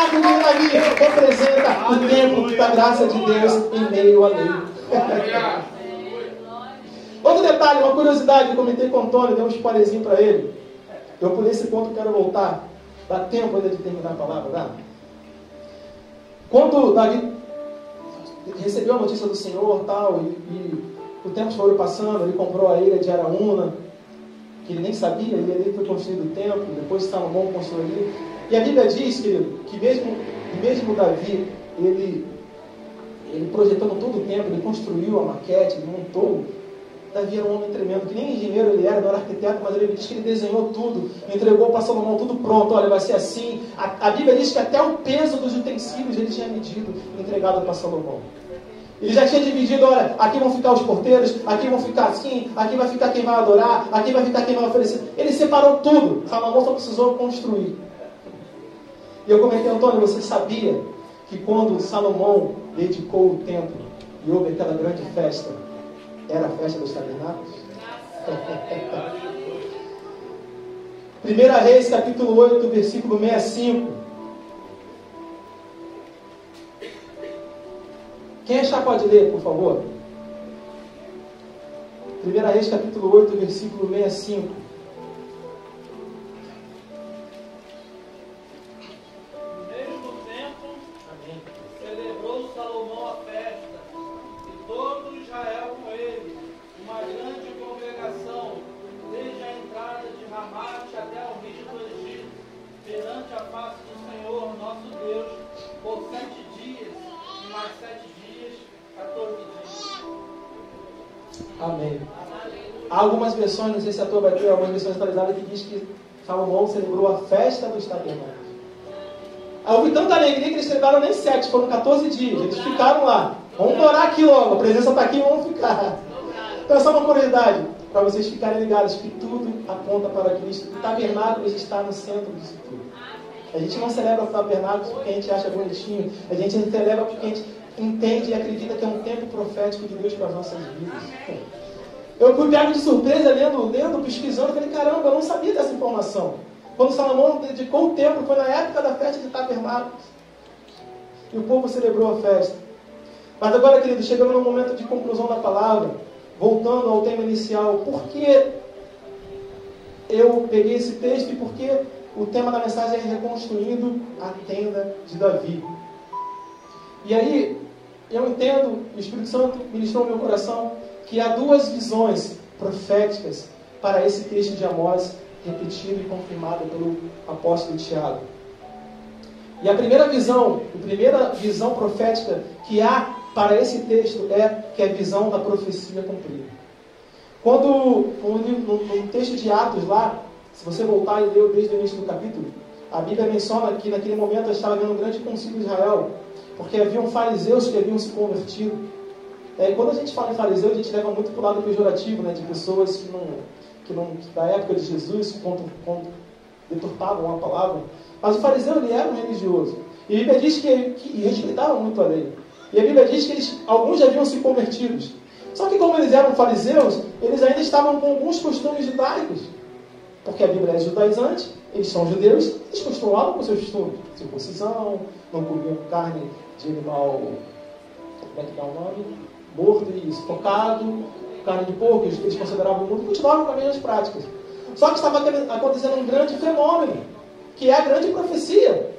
tabernáculo de Davi representa o templo da graça de Deus em meio à lei. Outro detalhe, uma curiosidade, eu comentei com o Antônio, dei um spoilerzinho para ele. Eu por esse ponto quero voltar. Dá tempo ainda de terminar a palavra, dá? Quando Davi recebeu a notícia do Senhor tal, e o tempo foi passando, ele comprou a ilha de Araúna, que ele nem sabia, e ali foi construído o templo, depois Salomão construiu. E a Bíblia diz, querido, que mesmo Davi, ele projetando todo o templo, ele construiu a maquete, ele montou. Davi era um homem tremendo, que nem engenheiro ele era, não era arquiteto, mas ele diz que ele desenhou tudo, entregou para Salomão tudo pronto, olha, vai ser assim. A Bíblia diz que até o peso dos utensílios ele tinha medido e entregado para Salomão. Ele já tinha dividido, olha, aqui vão ficar os porteiros, aqui vão ficar assim, aqui vai ficar quem vai adorar, aqui vai ficar quem vai oferecer. Ele separou tudo, Salomão só precisou construir. E eu comentei, Antônio, você sabia que quando Salomão dedicou o templo e houve aquela grande festa, era a festa dos tabernáculos? 1 Reis, capítulo 8, versículo 65. Quem achar pode ler, por favor. 1 Reis, capítulo 8, versículo 65. No meio do templo, celebrou Salomão a festa, e todo Israel com ele, uma grande congregação, desde a entrada de Ramate até o rio do Egito, perante a face do Senhor, nosso Deus, por 7 dias, e mais 7 dias, 14 dias. Amém. Há algumas versões, não sei se a tua vai ter, algumas versões atualizadas que diz que Salomão celebrou a festa dos tabernáculos. Houve tanta alegria que eles celebraram nem 7, foram 14 dias. Eles ficaram lá. Vamos orar aqui logo, a presença está aqui, vamos ficar. Então, só uma curiosidade, para vocês ficarem ligados, que tudo aponta para Cristo. O tabernáculo está no centro disso tudo. A gente não celebra o tabernáculo porque a gente acha bonitinho. A gente celebra porque a gente entende e acredita que é um tempo profético de Deus para as nossas vidas. Eu fui pego de surpresa lendo, pesquisando, falei, caramba, eu não sabia dessa informação. Quando Salomão dedicou o templo, foi na época da festa de tabernáculos. E o povo celebrou a festa. Mas agora, querido, chegando no momento de conclusão da palavra, voltando ao tema inicial, por que eu peguei esse texto e por que o tema da mensagem é reconstruindo a tenda de Davi? E aí, eu entendo, o Espírito Santo ministrou no meu coração, que há duas visões proféticas para esse texto de Amós, repetido e confirmado pelo apóstolo Tiago. E a primeira visão profética que há para esse texto que é a visão da profecia cumprida. Quando, no texto de Atos lá, se você voltar e ler desde o início do capítulo, a Bíblia menciona que naquele momento estava havendo um grande concílio de Israel, porque haviam fariseus que haviam se convertido. Quando a gente fala em fariseu, a gente leva muito para o lado pejorativo, né, de pessoas que não, da época de Jesus, deturpavam a palavra. Mas o fariseu, ele era um religioso. E a Bíblia diz que respeitava muito a lei. E a Bíblia diz que alguns já haviam se convertidos. Só que como eles eram fariseus, eles ainda estavam com alguns costumes judaicos. Porque a Bíblia é judaizante, eles são judeus, eles continuavam com seus costumes. Circuncisão, não comiam carne de animal, como é que dá o nome? Morto e sufocado, carne de porco, eles consideravam muito, e continuavam com as mesmas práticas. Só que estava acontecendo um grande fenômeno, que é a grande profecia.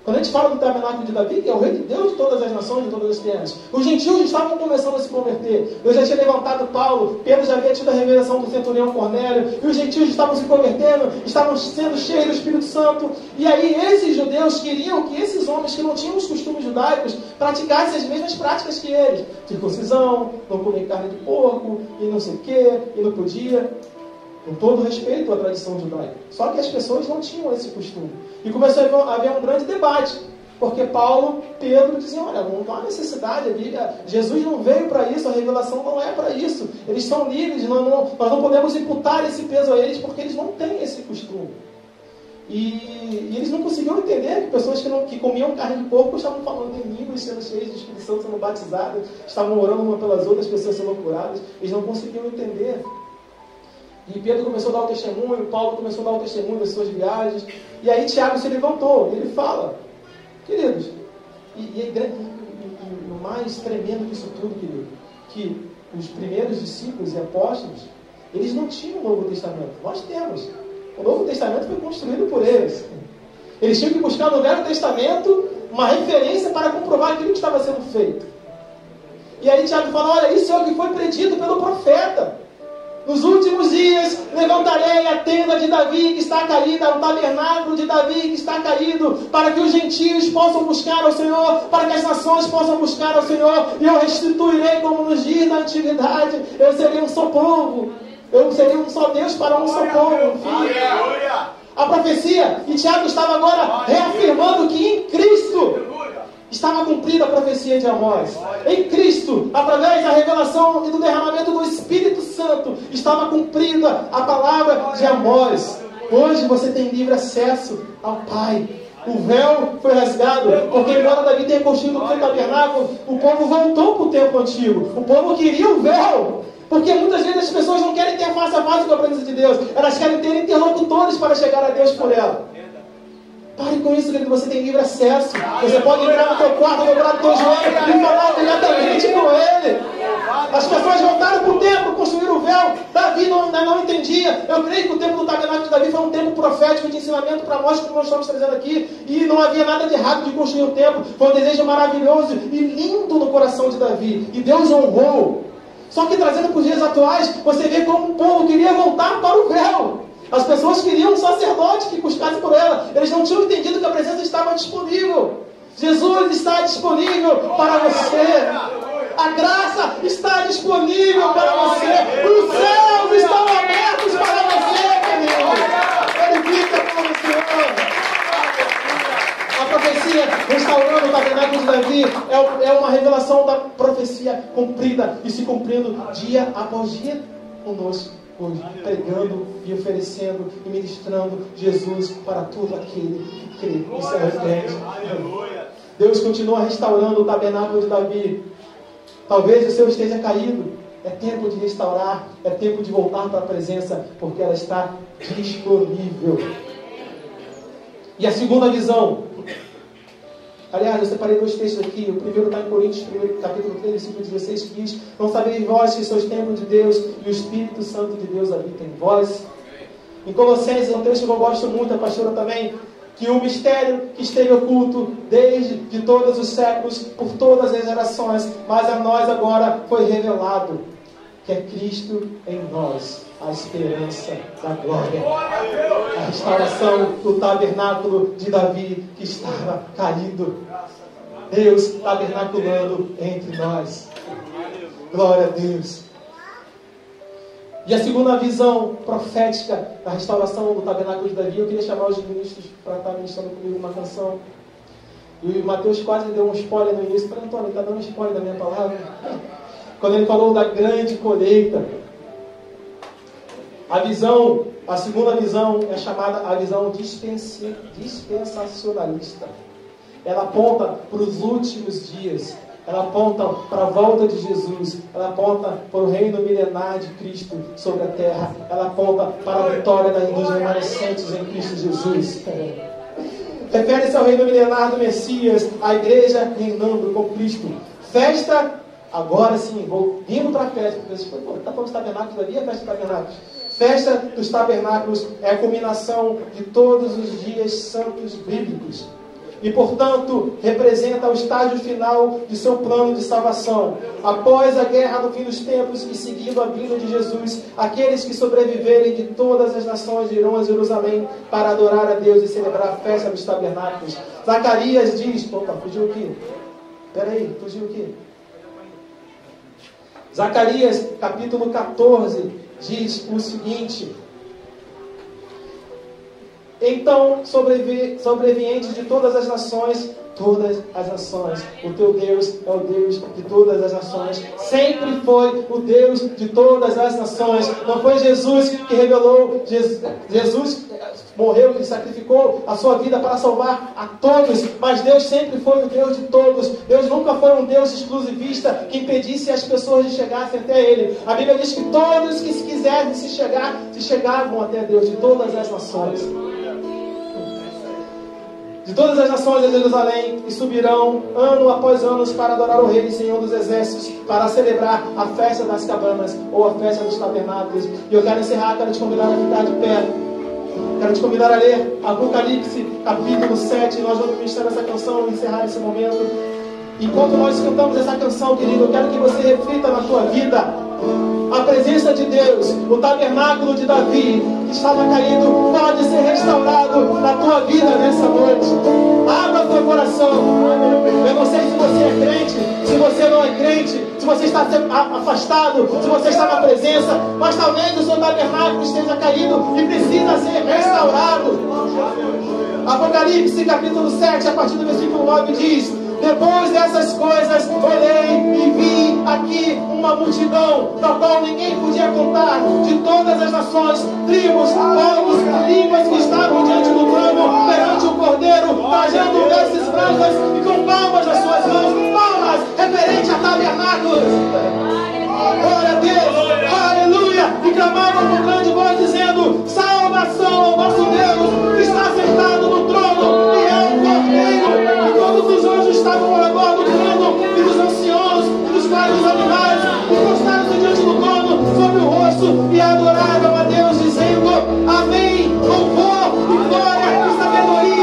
Quando a gente fala do tabernáculo de Davi, que é o rei de Deus de todas as nações, de todas as terras, os gentios estavam começando a se converter. Eu já tinha levantado Paulo, Pedro já havia tido a revelação do centurião Cornélio, e os gentios estavam se convertendo, estavam sendo cheios do Espírito Santo. E aí esses judeus queriam que esses homens que não tinham os costumes judaicos praticassem as mesmas práticas que eles. Circuncisão, não comer carne de porco, e não sei o quê, e não podia. Com todo respeito à tradição judaica. Só que as pessoas não tinham esse costume. E começou a haver um grande debate. Porque Paulo, Pedro diziam, olha, não há necessidade, Jesus não veio para isso, a revelação não é para isso. Eles são livres, nós não podemos imputar esse peso a eles porque eles não têm esse costume. E eles não conseguiam entender que pessoas que comiam carne de porco estavam falando em línguas, sendo cheias do Espírito Santo, sendo batizadas, estavam orando uma pelas outras, pessoas sendo curadas. Eles não conseguiam entender. E Pedro começou a dar o testemunho, Paulo começou a dar o testemunho das suas viagens. E aí Tiago se levantou, e ele fala, Queridos, e o mais tremendo disso tudo, querido, que os primeiros discípulos e apóstolos, eles não tinham o Novo Testamento. Nós temos. O Novo Testamento foi construído por eles. Eles tinham que buscar no Velho Testamento uma referência para comprovar aquilo que estava sendo feito. E aí Tiago fala, olha, isso é o que foi predito pelo profeta. Nos últimos dias levantarei a tenda de Davi que está caída, o tabernáculo de Davi que está caído, para que os gentios possam buscar ao Senhor, para que as nações possam buscar ao Senhor, e eu restituirei como nos dias da antiguidade. Eu serei um só povo, eu serei um só Deus para um só povo. A profecia, e Tiago estava agora reafirmando que em Cristo estava cumprida a profecia de Amós. Em Cristo, através da revelação e do derramamento do Espírito Santo, estava cumprida a palavra de Amós. Hoje você tem livre acesso ao Pai. O véu foi rasgado, porque embora Davi tenha construído o tabernáculo, o povo voltou para o tempo antigo. O povo queria o véu. Porque muitas vezes as pessoas não querem ter face a face com a presença de Deus. Elas querem ter interlocutores para chegar a Deus por ela. Pare com isso, querido. Você tem livre acesso. Você pode entrar no teu quarto, dobrar o teu joelho e falar diretamente com Ele. As pessoas voltaram para o templo, construíram o véu. Davi não entendia. Eu creio que o templo do tabernáculo de Davi foi um templo profético de ensinamento para nós, como nós estamos trazendo aqui. E não havia nada de errado de construir o templo. Foi um desejo maravilhoso e lindo no coração de Davi. E Deus honrou. Só que trazendo para os dias atuais, você vê como o povo queria voltar para o véu. As pessoas queriam um sacerdote que buscasse por ela. Eles não tinham entendido que a presença estava disponível. Jesus está disponível para você. A graça está disponível para você. Os céus estão abertos para você, querido. Ele fica com o Senhor. A profecia restaurando o tabernáculo de Davi é uma revelação da profecia cumprida e se cumprindo dia após dia conosco hoje, pregando e oferecendo e ministrando Jesus para todo aquele que crê. Isso é repente. Deus continua restaurando o tabernáculo de Davi. Talvez o seu esteja caído. É tempo de restaurar, é tempo de voltar para a presença, porque ela está disponível. E a segunda visão. Aliás, eu separei 2 textos aqui. O primeiro está em Coríntios, capítulo 3, versículo 16, que diz: não sabeis vós que sois templo de Deus e o Espírito Santo de Deus habita em vós. Em Colossenses, é um texto que eu gosto muito, a pastora também, que o mistério que esteve oculto desde de todos os séculos, por todas as gerações, mas a nós agora foi revelado, que é Cristo em nós, a esperança da glória. A restauração do tabernáculo de Davi que estava caído. Deus tabernaculando entre nós. Glória a Deus. E a segunda visão profética da restauração do tabernáculo de Davi, eu queria chamar os ministros para estar ministrando comigo uma canção. E o Mateus quase deu um spoiler no início. Falei, Antônio, está dando um spoiler da minha palavra? Quando ele falou da grande colheita. A segunda visão é chamada a visão dispensacionalista. Ela aponta para os últimos dias. Ela aponta para a volta de Jesus. Ela aponta para o reino milenar de Cristo sobre a terra. Ela aponta para a vitória dos remanescentes em Cristo Jesus. Refere-se ao reino milenar do Messias, a igreja reinando com Cristo. Festa, agora sim, vindo para a festa. Está falando de tabernáculos ali, a festa dos tabernáculos. Festa dos tabernáculos é a culminação de todos os dias santos bíblicos. E, portanto, representa o estágio final de seu plano de salvação. Após a guerra do fim dos tempos e seguindo a vinda de Jesus, aqueles que sobreviverem de todas as nações irão a Jerusalém para adorar a Deus e celebrar a festa dos tabernáculos. Zacarias diz... Opa, fugiu aqui. Peraí, fugiu aqui. Zacarias, capítulo 14, diz o seguinte... Então, sobrevientes de todas as nações, o teu Deus é o Deus de todas as nações. Sempre foi o Deus de todas as nações. Não foi Jesus que revelou, Jesus morreu e sacrificou a sua vida para salvar a todos, mas Deus sempre foi o Deus de todos. Deus nunca foi um Deus exclusivista que impedisse as pessoas de chegarem até Ele. A Bíblia diz que todos que se quisessem se chegavam até Deus de todas as nações. de todas as nações de Jerusalém, e subirão ano após ano para adorar o Rei e Senhor dos Exércitos, para celebrar a festa das cabanas, ou a festa dos tabernáculos. E eu quero encerrar, quero te convidar a ficar de pé. Quero te convidar a ler Apocalipse, capítulo 7. Nós vamos ministrar essa canção e encerrar esse momento. Enquanto nós cantamos essa canção, querido, eu quero que você reflita na tua vida. A presença de Deus, o tabernáculo de Davi, que estava caído, pode ser restaurado na tua vida nessa noite. Abra teu coração. Eu não sei se você é crente, se você não é crente, se você está afastado, se você está na presença, mas talvez o seu tabernáculo esteja caído e precisa ser restaurado. Apocalipse capítulo 7, a partir do versículo 9 diz: depois dessas coisas, olhei e vi aqui uma multidão, da qual ninguém podia contar, de todas as nações, tribos, povos, línguas, que estavam diante do trono, perante o Cordeiro, trajando vestes brancas e com palmas nas suas mãos, palmas referente a tabernáculos. Glória a Deus, aleluia! E clamavam com grande voz, dizendo: salvação ao nosso Deus, que está sentado no trono, e é o Cordeiro. E todos os anjos estavam ao redor do trono, e dos anciãos, e dos vários animais, e prostraram-se diante do trono, sobre o rosto, e adoraram a Deus, dizendo: amém, louvor, e glória, e sabedoria,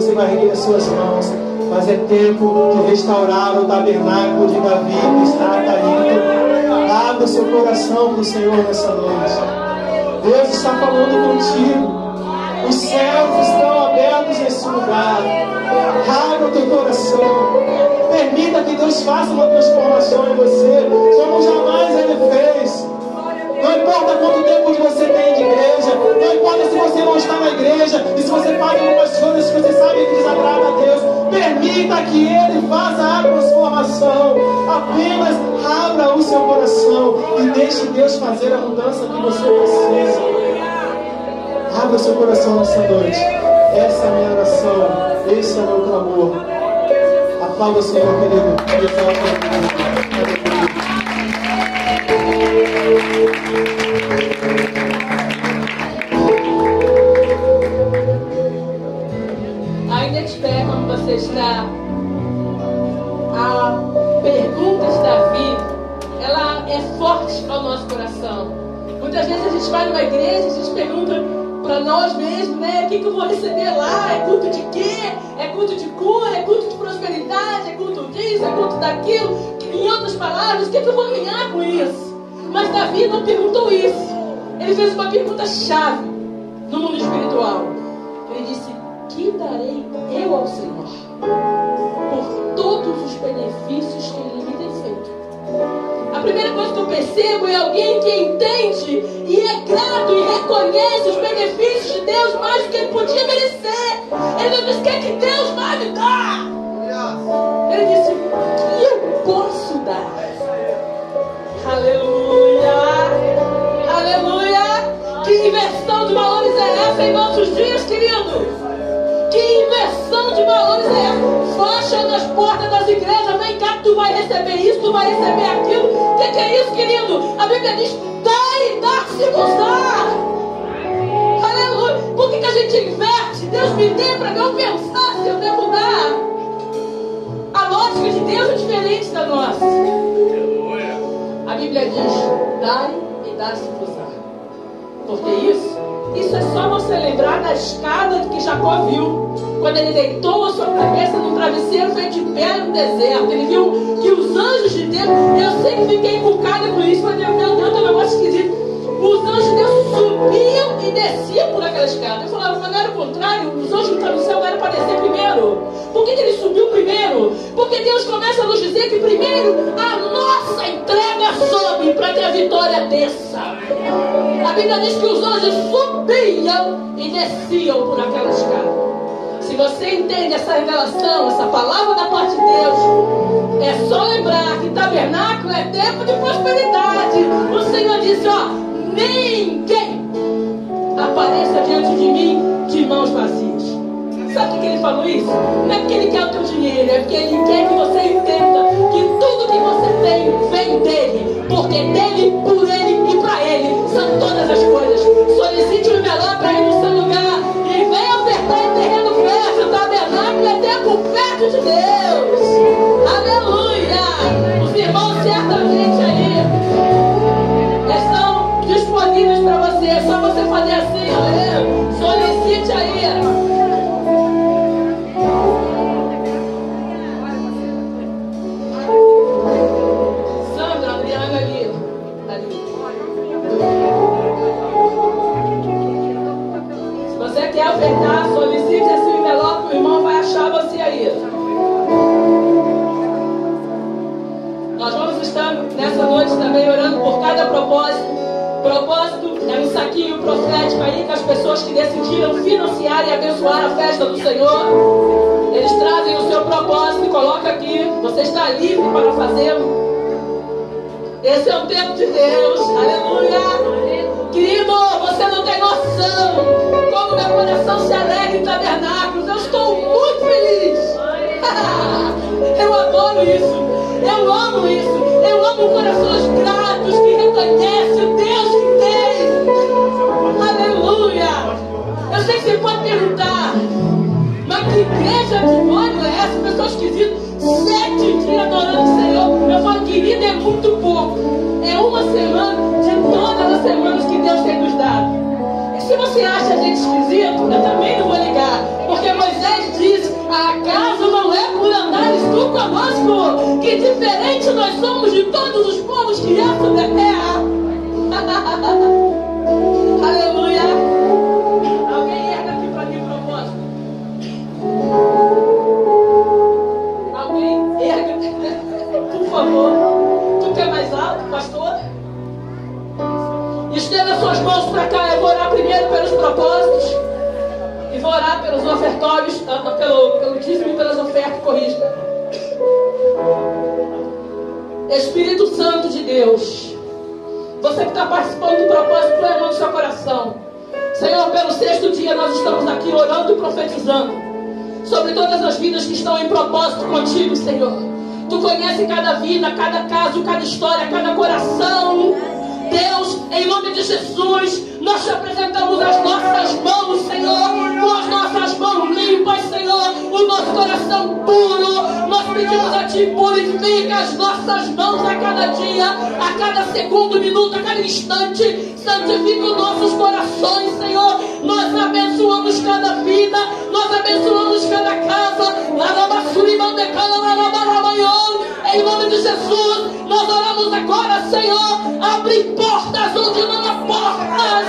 você vai erguer as suas mãos. Mas é tempo de restaurar o tabernáculo de Davi que está caído. Abra o seu coração para o Senhor nessa noite. Deus está falando contigo. Os céus estão abertos nesse lugar. Abra o teu coração. Permita que Deus faça uma transformação em você, como jamais Ele fez. Não importa quanto tempo que você tem de igreja, não importa se você não está na igreja, e se você faz algumas coisas que você sabe que desagrada a Deus, permita que Ele faça a transformação. Apenas abra o seu coração e deixe Deus fazer a mudança que você precisa. Abra o seu coração nessa noite. Essa é a minha oração, esse é o meu clamor. Aplauda o Senhor, querido. Ainda de pé, como você está, a pergunta de Davi, ela é forte ao nosso coração. Muitas vezes a gente vai numa igreja, a gente pergunta para nós mesmos, né? O que eu vou receber lá? É culto de quê? É culto de cura? É culto de prosperidade? É culto disso? É culto daquilo? Em outras palavras, o que eu vou ganhar com isso? Mas Davi não perguntou isso. Ele fez uma pergunta chave no mundo espiritual. Ele disse: que darei eu ao Senhor por todos os benefícios que Ele me tem feito? A primeira coisa que eu percebo é alguém que entende e é grato e reconhece os benefícios de Deus mais do que ele podia merecer. Ele não disse: o que é que Deus vai me dar? Ele disse: o que eu posso dar? Aleluia! Aleluia! Que inversão de valores é essa em nossos dias, querido? Que inversão de valores é essa? Fecha nas portas das igrejas, vem cá que tu vai receber isso, tu vai receber aquilo. O que é isso, querido? A Bíblia diz: dai e dar-se-vos-á. Aleluia! Por que a gente inverte? Deus me dê para eu pensar se eu devo dar. A lógica de Deus é diferente da nossa. A Bíblia diz: dai e dar-se-vos-á. Porque isso é só você lembrar da escada que Jacó viu. Quando ele deitou a sua cabeça num travesseiro feito de pé no deserto, ele viu que os anjos de Deus, eu sei que fiquei encucada com isso, mas meu Deus, é um negócio esquisito. Os anjos de Deus subiam e desciam por aquela escada. Eu falava: mas não era o contrário, os anjos que estão no céu não eram para descer primeiro. Por que ele subiu primeiro? Porque Deus começa a nos dizer que primeiro a nossa entrega sobe para que a vitória desça. A Bíblia diz que os anjos subiam e desciam por aquela escada. Se você entende essa revelação, essa palavra da parte de Deus, é só lembrar que tabernáculo é tempo de prosperidade. O Senhor disse: ó, ninguém apareça diante de mim de mãos vazias. Sabe por que ele falou isso? Não é porque ele quer o teu dinheiro, é porque ele quer que você entenda que tudo que você tem vem dele. Porque dele, por ele e para ele são todas as coisas. Solicite o melhor para ir no seu lugar e venha ofertar em terreno fértil. Tabernáculo é tempo fértil de Deus. Aleluia! Os irmãos certamente aí estão disponíveis para você. É só você fazer assim, aleluia. Solicite aí. Quer ofertar, solicite esse envelope, o irmão vai achar você aí. Nós vamos estar nessa noite também orando por cada propósito. Propósito é um saquinho profético aí que as pessoas que decidiram financiar e abençoar a festa do Senhor, eles trazem o seu propósito e colocam aqui. Você está livre para fazê-lo. Esse é o tempo de Deus. Aleluia. Querido, você não tem noção como meu coração se alegra em tabernáculos. Eu estou muito feliz. Eu adoro isso. Eu amo isso. Eu amo corações gratos que reconhecem o Deus que tem. Aleluia. Eu sei que você pode perguntar: mas que igreja de glória é essa? Pessoas esquisitas, 7 dias adorando o Senhor. Eu falo: querida, é muito pouco. É uma semana de todas as semanas que Deus tem nos dado. E se você acha a gente esquisito, eu também não vou ligar. Porque Moisés disse conosco. Que diferente nós somos de todos os povos que há sobre a terra. Aleluia. Alguém erga aqui para mim propósito. Alguém erga, por favor. Tu quer mais alto, pastor? Estenda suas mãos para cá. Eu vou orar primeiro pelos propósitos e vou orar pelos ofertórios, pelo dízimo e pelas ofertas. Corrija. Espírito Santo de Deus, você que está participando do propósito, põe a mão no seu coração. Senhor, pelo 6º dia nós estamos aqui orando e profetizando sobre todas as vidas que estão em propósito contigo, Senhor. Tu conhece cada vida, cada caso, cada história, cada coração. Deus, em nome de Jesus, nós te apresentamos as nossas mãos, Senhor, com as nossas mãos limpas, Senhor, o nosso coração puro. Nós pedimos a Ti, purifica as nossas mãos a cada dia, a cada segundo, minuto, a cada instante. Santifica os nossos corações, Senhor. Nós abençoamos cada vida, nós abençoamos cada casa. Em nome de Jesus, nós oramos agora, Senhor, abre portas onde não há portas.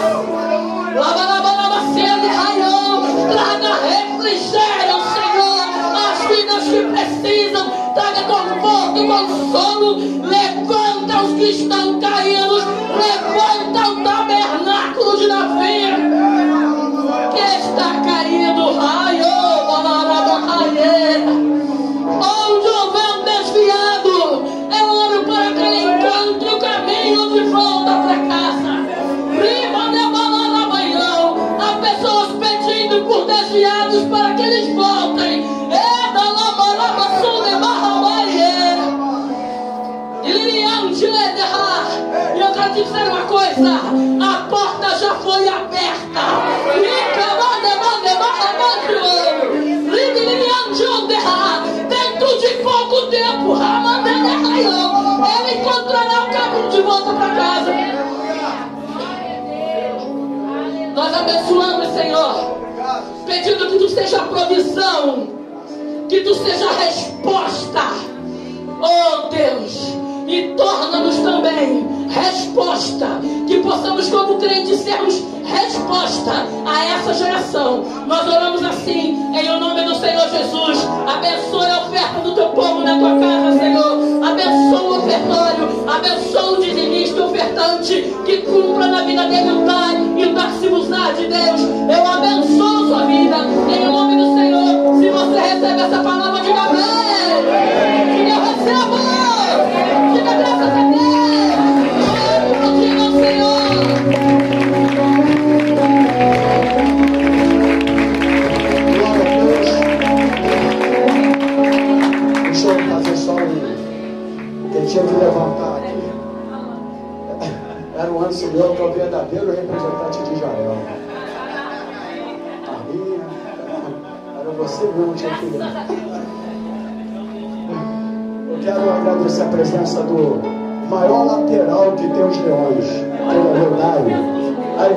Traga refrigério, Senhor, as vidas que precisam. Traga conforto, consolo. Levanta os que estão caídos. Levanta o tabernáculo de Davi que está caído. Onde houver um desviado, eu oro para que ele encontre o caminho de volta para casa. Há pessoas pedindo por desviados para que eles voltem. E eu quero te dizer uma coisa: a porta já foi aberta. Dentro de pouco tempo ele encontrará o caminho de volta para casa. Nós abençoamos, Senhor, pedindo que Tu seja a provisão, que Tu seja a resposta. Oh Deus, e torna-nos também resposta, que possamos como crentes sermos resposta a essa geração. Nós oramos assim, em o nome do Senhor Jesus. Abençoe a oferta do Teu povo na Tua casa, Senhor. Abençoe o ofertório, abençoe o dizimista, o ofertante, que cumpra na vida dele o dar e o dar-se-vos-á de Deus. Eu abençoo sua vida, em o nome do Senhor. Se você recebe essa palavra, diga amém. Diga eu recebo. Diga graças a Deus. Diga ao Senhor. Deixa eu fazer só que tinha que levantar aqui. Era o Anderson meu, que é o verdadeiro representante de Israel. Era você mesmo, tinha que levantar. Eu quero agradecer a presença do maior lateral que tem os Leões, que é o Leonário. Aí.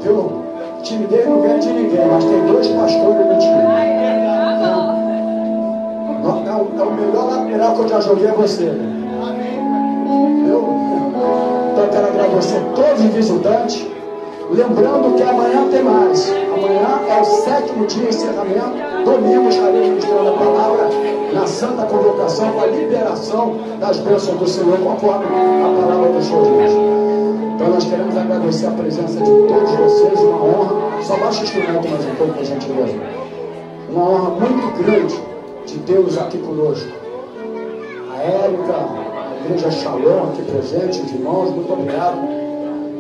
Viu? O time dele não ganha de ninguém, mas tem 2 pastores no time. É o melhor lateral que eu já joguei a você. Viu? Então eu quero agradecer a todos os visitantes. Lembrando que amanhã tem mais. Amanhã é o 7º dia de encerramento. Domingo estarei ministrando a palavra na Santa Convocação com a liberação das bênçãos do Senhor, conforme a palavra do Senhor diz. Então nós queremos agradecer a presença de todos vocês. Uma honra. Só baixa o instrumento mais um pouco para a gente ver. Uma honra muito grande de Deus aqui conosco. A Érica, a igreja Shalom aqui presente, os irmãos, muito obrigado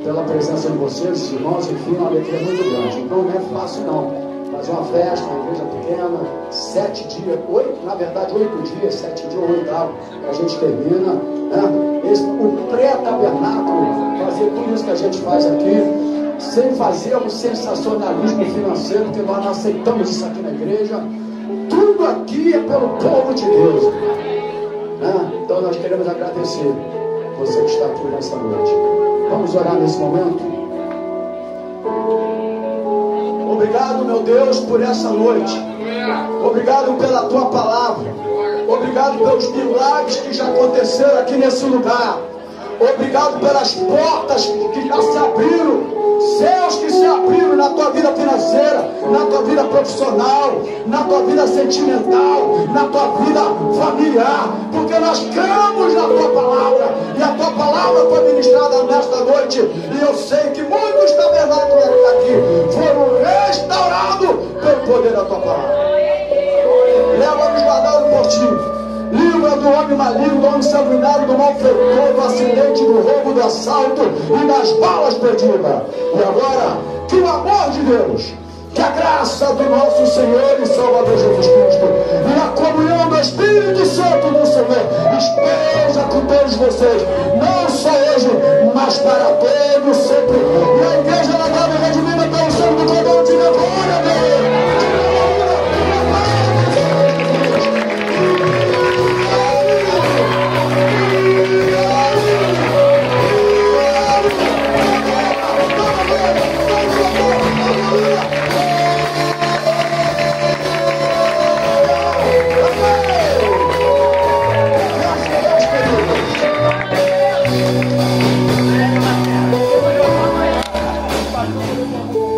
pela presença de vocês, irmãos. Enfim, uma alegria muito grande. Então não é fácil não fazer uma festa, uma igreja pequena, 7 dias, 8, na verdade 8 dias, 7 dias, 8º, a gente termina, né? O pré-tabernáculo, fazer tudo isso que a gente faz aqui, sem fazer um sensacionalismo financeiro, porque nós não aceitamos isso aqui na igreja. Tudo aqui é pelo povo de Deus, né? Então nós queremos agradecer você que está aqui nessa noite. Vamos orar nesse momento. Obrigado, meu Deus, por essa noite. Obrigado pela tua palavra. Obrigado pelos milagres que já aconteceram aqui nesse lugar. Obrigado pelas portas que já se abriram, céus que se abriram na tua vida financeira, na tua vida profissional, na tua vida sentimental, na tua vida familiar, porque nós cremos na tua palavra, e a tua palavra foi ministrada nesta noite, e eu sei que muitos tabernáculos aqui foram restaurados pelo poder da tua palavra. Leva-nos guardado por ti. Livra do homem maligno, do homem sanguinário, do malfeitor, do acidente, do roubo, do assalto e das balas perdidas. E agora, que o amor de Deus, que a graça do nosso Senhor e Salvador Jesus Cristo e a comunhão do Espírito Santo do Senhor esteja com todos vocês, não só hoje, mas para todos sempre. E a igreja lavada e redimida pelo sangue do Cordeiro de Deus, glória a Deus. Amém.